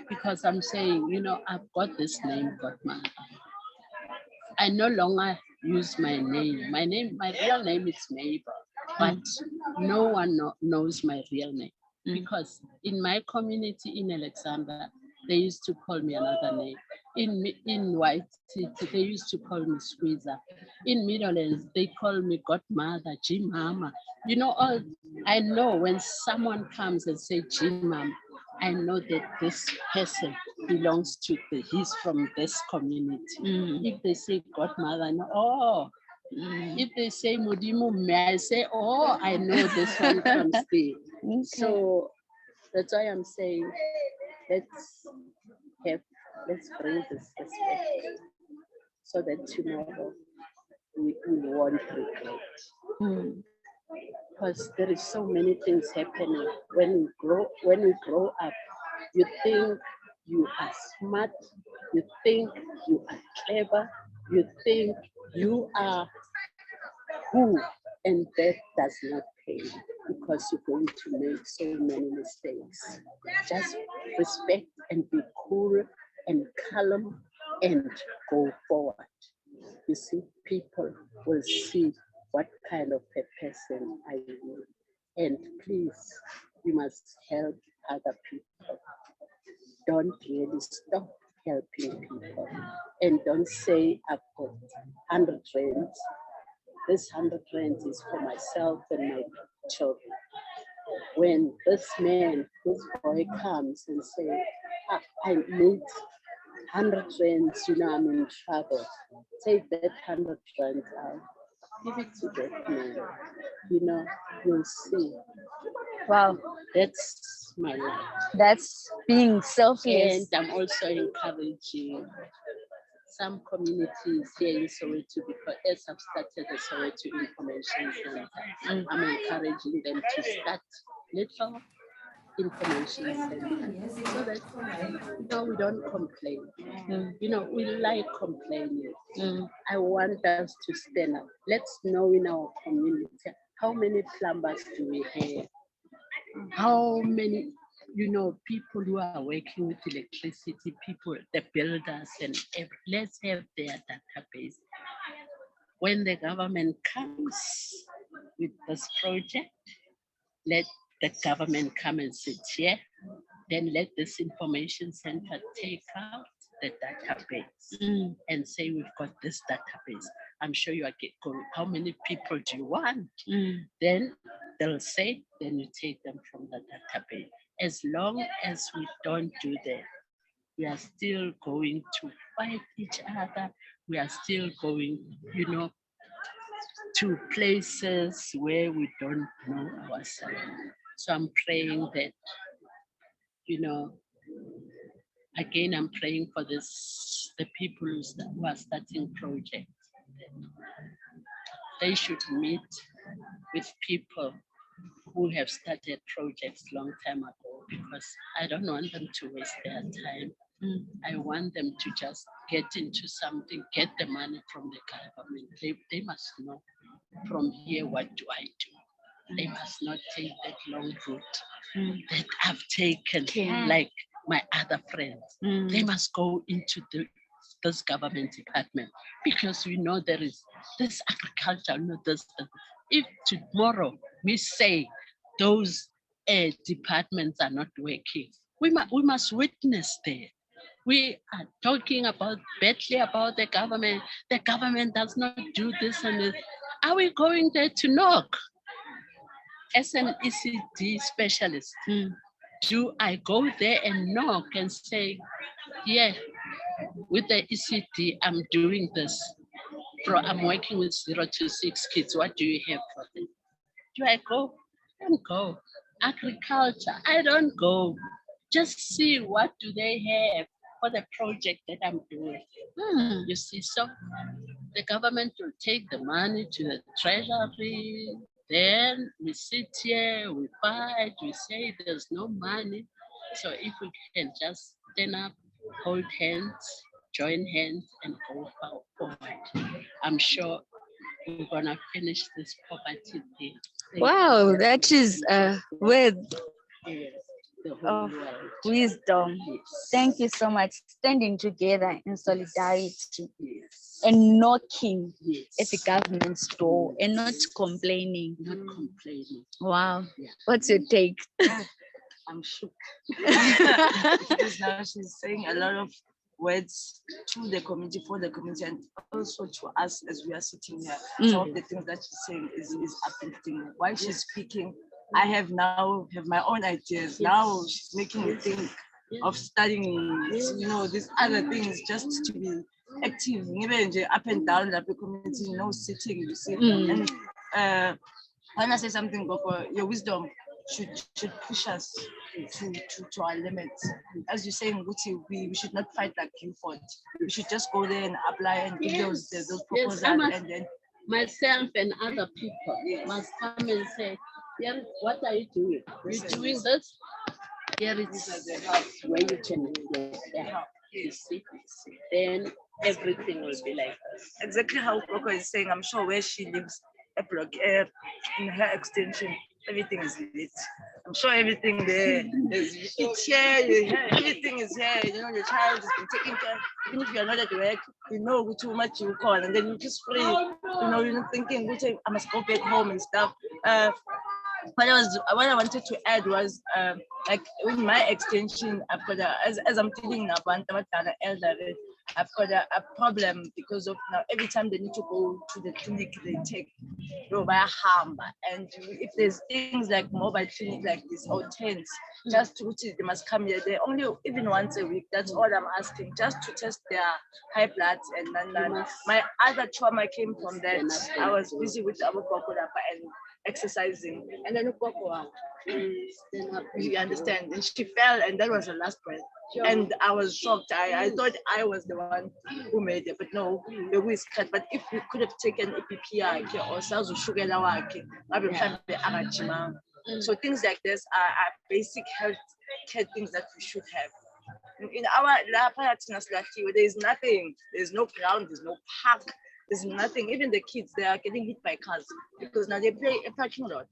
Because I'm saying, you know, I've got this name, Godmother. I no longer use my name. My real name is Mabel, but no one knows my real name. Because in my community in Alexandra, they used to call me another name. In White City, they used to call me Squeezer. In Middlelands, they call me Godmother, G-Mama. You know, I know when someone comes and say G-Mama, I know that this person belongs to he's from this community. If they say godmother, no, oh. If they say Mudimu, may I say, oh, I know this one from Steve. So that's why I'm saying, let's bring this respect so that tomorrow we won't regret. Because there is so many things happening. When we grow up, you think you are smart, you think you are clever, you think you are who, and that does not pay because you're going to make so many mistakes. Just respect and be cool and calm and go forward. You see, people will see what kind of a person I am. And please, you must help other people. Don't really stop helping people. And don't say, I've got 100 rands. This 100 rands is for myself and my children. When this boy comes and says, I need 100 rands, I'm in trouble. Take that 100 rands out. Give it to that man. You'll see. Wow. That's my life. That's being selfless. And I'm also encouraging some communities here in Soweto, because as I've started the Soweto Information Center, I'm encouraging them to start little information centers so that we don't complain. We like complaining. I want us to stand up. Let's know in our community how many plumbers do we have, how many people who are working with electricity, people, the builders, and let's have their database. When the government comes with this project, let the government come and sit here, then let this information center take out the database and say, we've got this database. I'm sure you are going, how many people do you want? Then they'll say, then you take them from the database. As long as we don't do that, we are still going to fight each other. We are still going, to places where we don't know ourselves. So I'm praying that, again, I'm praying for the people who are starting projects. They should meet with people who have started projects long time ago, because I don't want them to waste their time. I want them to just get into something, get the money from the government. They must know from here, what do I do? They must not take that long route that I've taken, like my other friends. They must go into this government department, because we know there is this agriculture, if tomorrow we say those departments are not working, we must witness there. We are talking badly about the government. The government does not do this and this. Are we going there to knock? As an ECD specialist, do I go there and knock and say, yeah, with the ECD, I'm doing this. I'm working with 0 to 6 kids. What do you have for them? Do I go? I don't go. Agriculture, I don't go. Just see what do they have for the project that I'm doing. You see, so the government will take the money to the treasury. Then we sit here, we fight, we say there's no money. So if we can just stand up, hold hands, join hands, and go forward, I'm sure we're gonna finish this poverty thing. Wow, that is with the whole world. Wisdom. Thank you so much. Standing together in solidarity and knocking at the government's door and not complaining. Not complaining. Wow. Yeah. What's your take? I'm shook. Because now she's saying a lot of words to the community, for the community, and also to us as we are sitting here. Some of the things that she's saying is uplifting. While she's speaking, I have my own ideas. Now she's making me think of studying, you know, these other things, just to be active, even up and down like the community, no sitting, you see. And when I say something, Boko, your wisdom should push us to our limits. As you say, Nguti, we should not fight like you fought. We should just go there and apply and give those proposals, and then myself and other people must come and say, yeah, what are you doing? You're doing this? Here is the house where you can get the help. You see, then everything will be like this. Exactly how Coco is saying, I'm sure where she lives, a block in her extension, everything is lit. I'm sure everything there is, it's here, everything is here. You know, the child has been taken care. Even if you're not at work, you know too much you call, and then you're just free. You know, you're not thinking, I must go back home and stuff. What I wanted to add was like with my extension, I've got as I'm telling about elder, I've got a problem because of now every time they need to go to the clinic, they take by harm. And if there's things like mobile clinic like this or tents, just to they must come here. They only even once a week. That's all I'm asking, just to test their high blood. And then my other trauma came from that. I was busy with Abu and exercising, and then you understand, and she fell, and that was her last breath. And I was shocked. I thought I was the one who made it, but no, the whisk cut. But if we could have taken EPP or cells sugar, so things like this are basic health care things that we should have. In our there's nothing, there's no ground, there's no park. There's nothing. Even the kids, they are getting hit by cars because now they play a parking lot.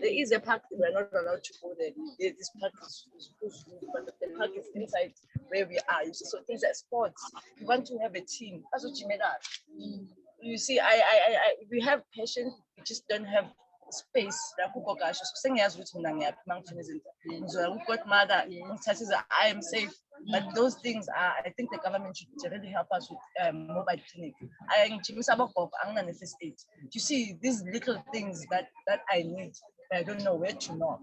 There is a park, we're not allowed to go there. This park is but the park is inside where we are. So things like sports. We want to have a team. That's what you made up. You see, we have passion, we just don't have space. I am safe. But those things are, I think the government should really help us with mobile clinic. You see, these little things that I need, I don't know where to knock.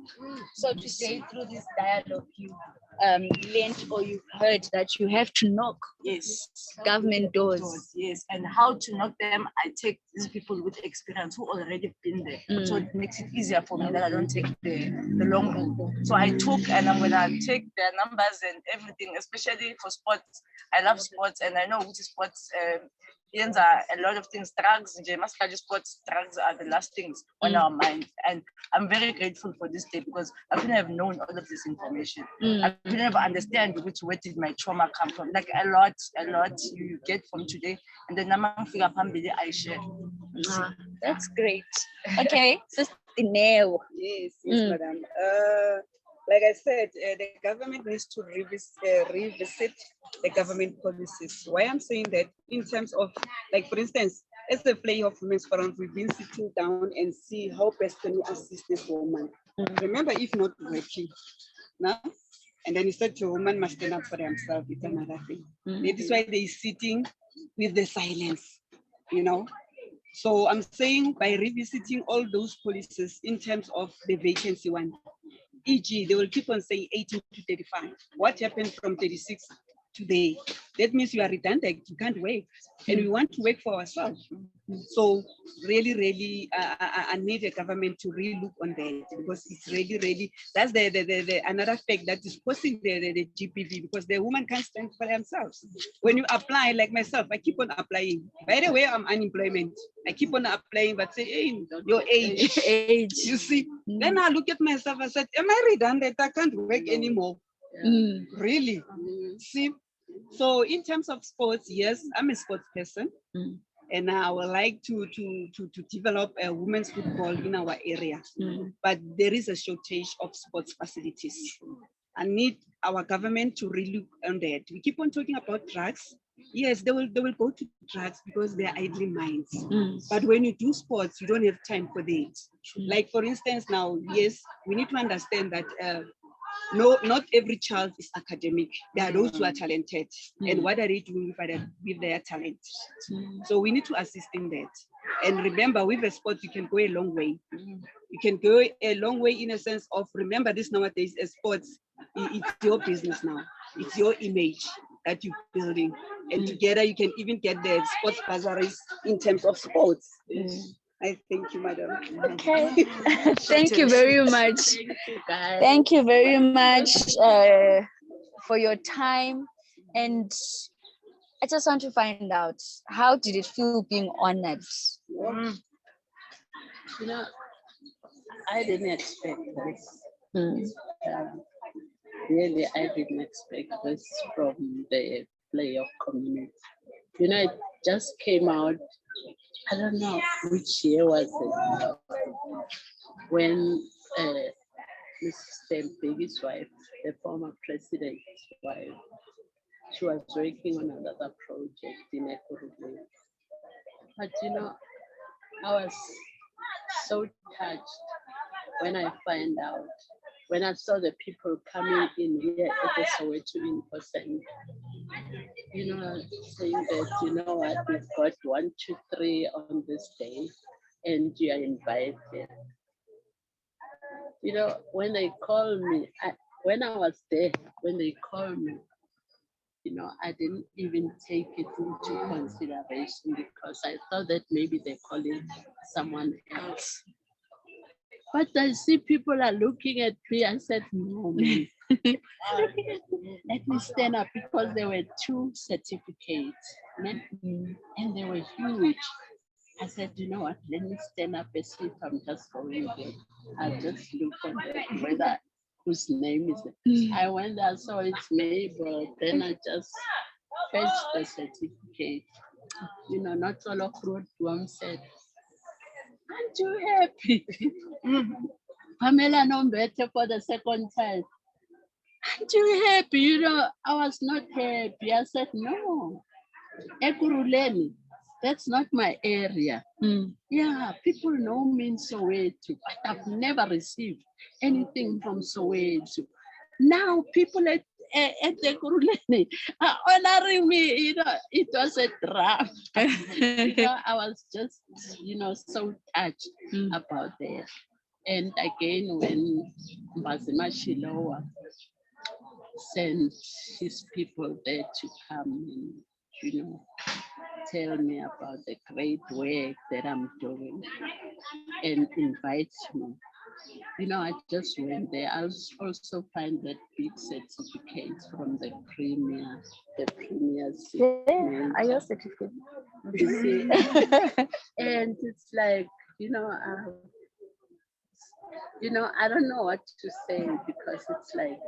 So today, through this dialogue, you learned or you heard that you have to knock government doors. Yes, and how to knock them, I take these people with experience who already been there. So it makes it easier for me that I don't take the long route. So I took, and I'm gonna take their numbers and everything, especially for sports. I love sports, and I know which sports are a lot of things. Drugs, sports, drugs are the last things on our minds. And I'm very grateful for this day because I couldn't have known all of this information. I couldn't have understand where did my trauma come from. Like a lot you get from today. And then I share. That's great. Okay, Sister Neo. Yes, madam. Like I said, the government needs to revisit the government policies. Why I'm saying that, in terms of, like, for instance, as the Flay of Women's Forum, we've been sitting down and see how best can we assist this woman. Remember, if not working, now, and then you said the woman must stand up for themselves, it's another thing. That is why they're sitting with the silence, you know. So I'm saying by revisiting all those policies in terms of the vacancy one, e.g., they will keep on saying 18 to 35. What happened from 36 today? That means you are redundant, you can't work. And we want to work for ourselves. So really, I need the government to really look on that, because it's really, that's the another fact that is causing the GPV, because the woman can't stand for themselves. When you apply, like myself, I keep on applying. By the way, I'm unemployment. I keep on applying, but say, hey, your age, you see. Then I look at myself and said, am I redundant? I can't work anymore. Really? See? So in terms of sports, yes, I'm a sports person. And I would like to develop a women's football in our area. But there is a shortage of sports facilities. I need our government to really look on that. We keep on talking about drugs. Yes, they will go to drugs because they are idle minds. But when you do sports, you don't have time for that. Like, for instance, now, yes, we need to understand that no, not every child is academic. There are those who are talented. And what are they doing with their talent? So we need to assist in that. And remember, with the sport, you can go a long way. You can go a long way in a sense of, remember this nowadays, as sports, it's your business now. it's your image that you're building. And together you can even get the sports bursaries in terms of sports. I thank you, madam. Okay. Thank you very much. Thank you, guys. Thank you very much for your time. And I just want to find out, how did it feel being honored? You know, I didn't expect this. Really, I didn't expect this from the player community. You know, it just came out, I don't know which year was it, when Mr. Mbekis's wife, the former president's wife, she was working on another project in Ekurhuleni. But you know, I was so touched when I find out, when I saw the people coming in here at the Soweto Info Center, you know, saying that, you know what, we've got 1, 2, 3 on this day, and you are invited. You know, when they called me, when I was there, when they called me, you know, I didn't even take it into consideration because I thought that maybe they're calling someone else. But I see people are looking at me. I said, no, man. Let me stand up, because there were 2 certificates, and they were huge. I said, you know what, let me stand up and see if I'm just going there. I'll just look on the whether whose name is it. I went there, saw it's Mabel, then I just fetched the certificate. You know, not all of Road said, aren't you happy? Pamela Nombete for the 2nd time. Aren't you happy? You know, I was not happy. I said, no, Ekurhuleni, that's not my area. Yeah, people know me in Soweto, but I've never received anything from Soweto. Now people at Ekurhuleni are honoring me. You know, it was a draft. You know, I was just, you know, so touched about that. And again, when Mbazima Shilowa sent his people there to come and, you know, tell me about the great work that I'm doing and invite me. You know, I just went there. I also find that big certificate from the premier Yeah, your certificate. You see? And it's like, you know, I don't know what to say, because it's like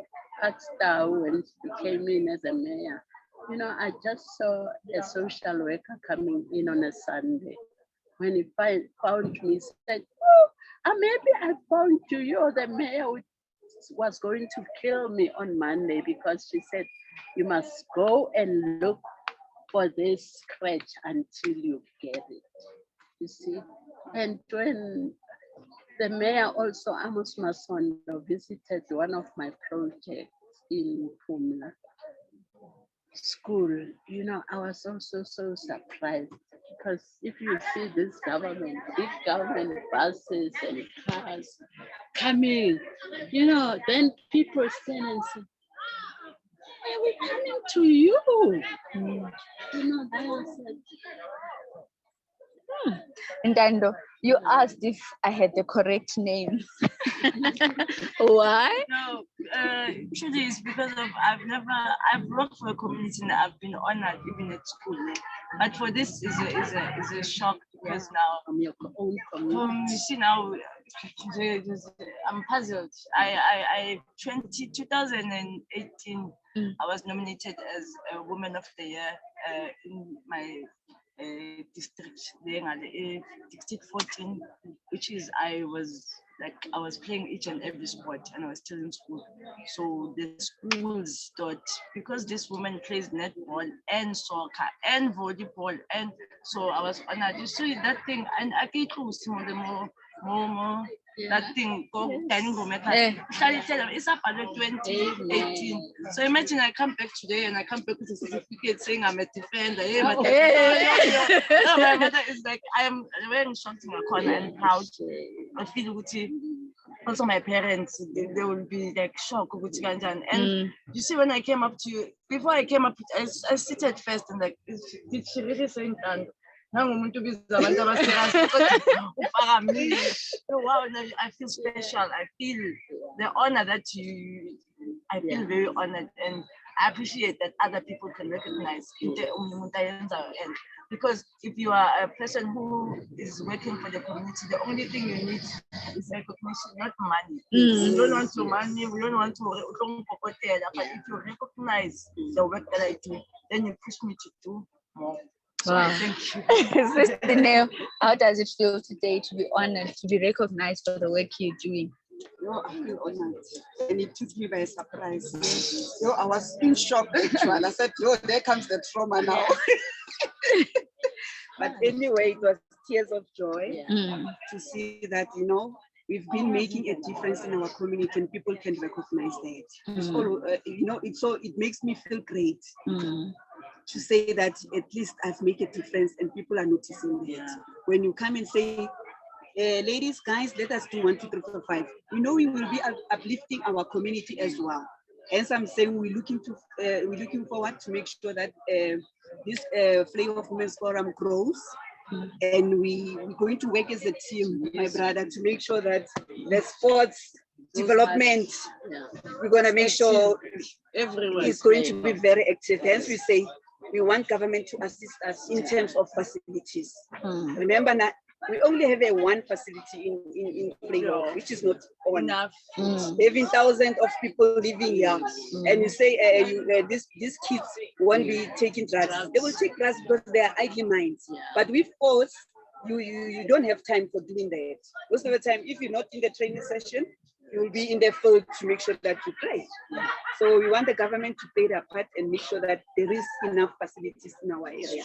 Pakistan, when he came in as a mayor, you know, I just saw a social worker coming in on a Sunday. When he found me, he said, oh, maybe I found you. You're the mayor who was going to kill me on Monday, because she said, you must go and look for this scratch until you get it. You see? And when the mayor also, Amos Masondo, visited one of my projects in Pumla school, you know, I was also so surprised, because if you see this government, big government buses and cars coming, you know, then people stand and say, why are we coming to you? You know, then I said, Ntando, you asked if I had the correct name. Why? No, actually it's because of I've worked for a community and I've been honored even at school. But for this is a shock, because now from your own community. you see now I'm puzzled. I 2018 I was nominated as a Woman of the Year in my district, district 14, which is I was playing each and every sport, and I was still in school. So the schools thought, because this woman plays netball and soccer and volleyball, and so I was honored. You see that thing, and I get to see more. That thing go it's up at 2018. So imagine I come back today and I come back with a certificate saying I'm a defender. My mother is like, I am wearing shocked in my corner and proud. I feel also my parents, they will be like shocked. And Mm. you see, when I came up to you, before I came up, I seated first and like, did she really say that? Nangumuntu ubiza abantu abaserious kodwa ufaka me. So wow, I feel special. I feel the honor that I feel very honored, and I appreciate that other people can recognize into umuntu ayenzayo. And because if you are a person who is working for the community, the only thing you need is recognition, not money. We don't want to money, we don't want to but if you recognize the work that I do, then you push me to do more. So Wow. thank you. Sister Nell, how does it feel today to be honored, to be recognized for the work you're doing? No, I feel honored. And it took me by surprise. I was in shock, actually. I said, there comes the trauma now. But anyway, it was tears of joy to see that, we've been making a difference in our community and people can recognize that. It makes me feel great to say that at least I've made a difference and people are noticing that. When you come and say, ladies, guys, let us do 1, 2, 3, 4, 5. We will be uplifting our community as well. Hence, I'm saying we're looking forward to make sure that this Flavor of Women's Forum grows. And we're going to work as a team, my brother, to make sure that the sports development, we're going to make sure everyone is going to be very active. Hence, we say we want government to assist us in terms of facilities. Remember, now, we only have one facility in Flavor, which is not enough. Having thousands of people living here, and you say these kids won't be taking drugs. They will take drugs because they are idle minds. But with us, you don't have time for doing that. Most of the time, if you're not in the training session, you will be in the field to make sure that you play. So we want the government to play their part and make sure that there is enough facilities in our area.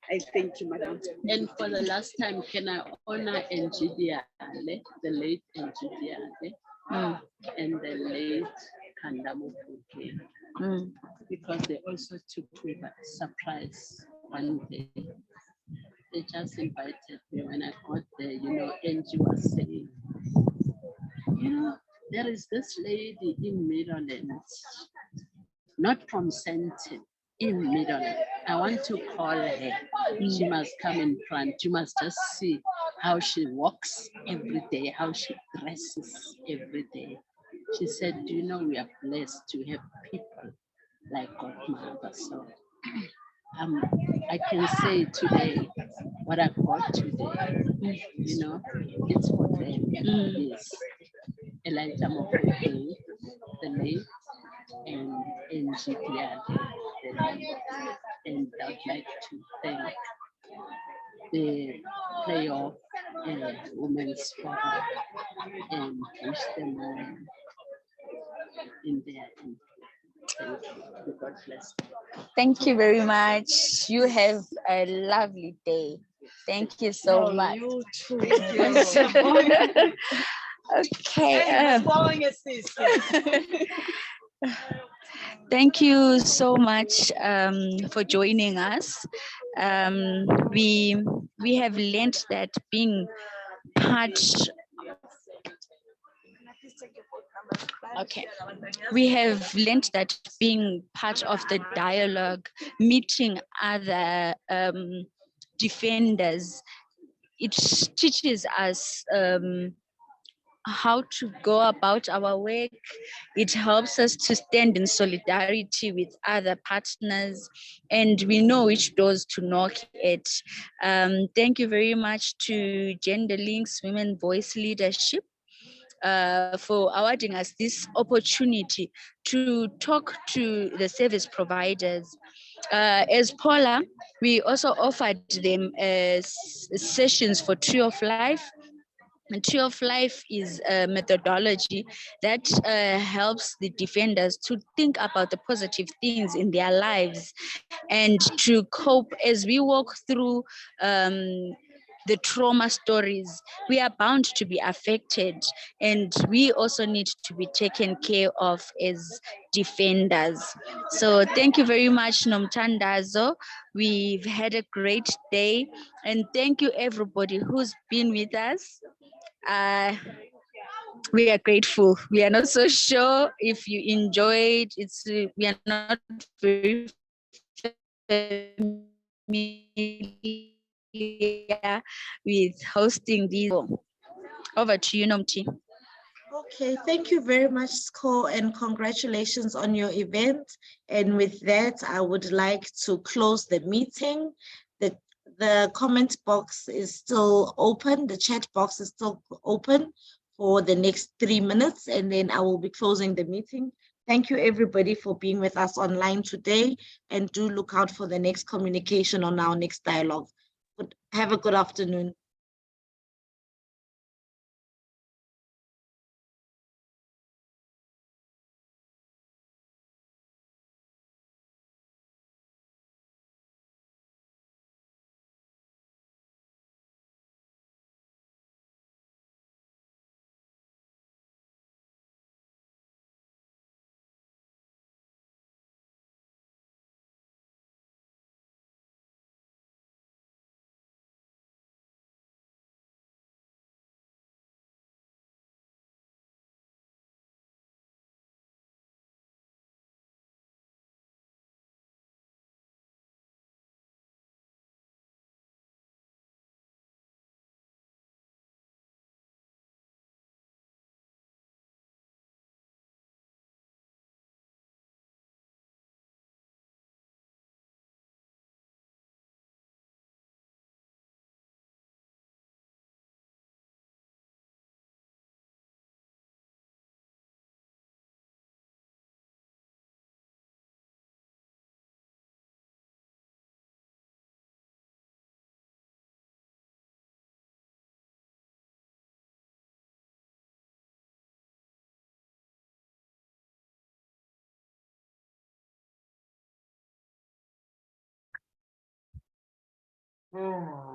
I thank you, madam. And for the last time, can I honor Engineer, the late Engineer, and the late Kandamu Puke, because they also took me by surprise one day. They just invited me. When I got there, Angie was saying, there is this lady in Middleland, not from Sentin, in Middleland. I want to call her. She must come in front. You must just see how she walks every day, how she dresses every day. She said, do you know we are blessed to have people like Godmother. So I can say today, what I got today, it's for them. Yes. Elijah Mokoke, the late, and NGPR, the late. And I'd like to thank the playoff Women's Forum and wish them all in their end. Thank you. God bless them. Thank you very much. You have a lovely day. Thank you so much. You too. Thank you. Okay. Thank you so much for joining us. We have learned that being part. Okay, we have learned that being part of the dialogue, meeting other defenders, it teaches us how to go about our work. It helps us to stand in solidarity with other partners, and we know which doors to knock at. Thank you very much to Gender Links Women Voice Leadership for awarding us this opportunity to talk to the service providers. As Paula, we also offered them sessions for Tree of Life. And Tree of Life is a methodology that helps the defenders to think about the positive things in their lives and to cope as we walk through the trauma stories. We are bound to be affected, and we also need to be taken care of as defenders. So thank you very much, Nomtandazo. We've had a great day, and thank you everybody who's been with us. We are grateful. We are not so sure if you enjoyed. We are not very familiar with hosting these. Over to you, Nomti. Okay, thank you very much, Sco, and congratulations on your event. And with that, I would like to close the meeting. The comment box is still open. The chat box is still open for the next 3 minutes, and then I will be closing the meeting. Thank you, everybody, for being with us online today, and do look out for the next communication on our next dialogue. Have a good afternoon. Oh.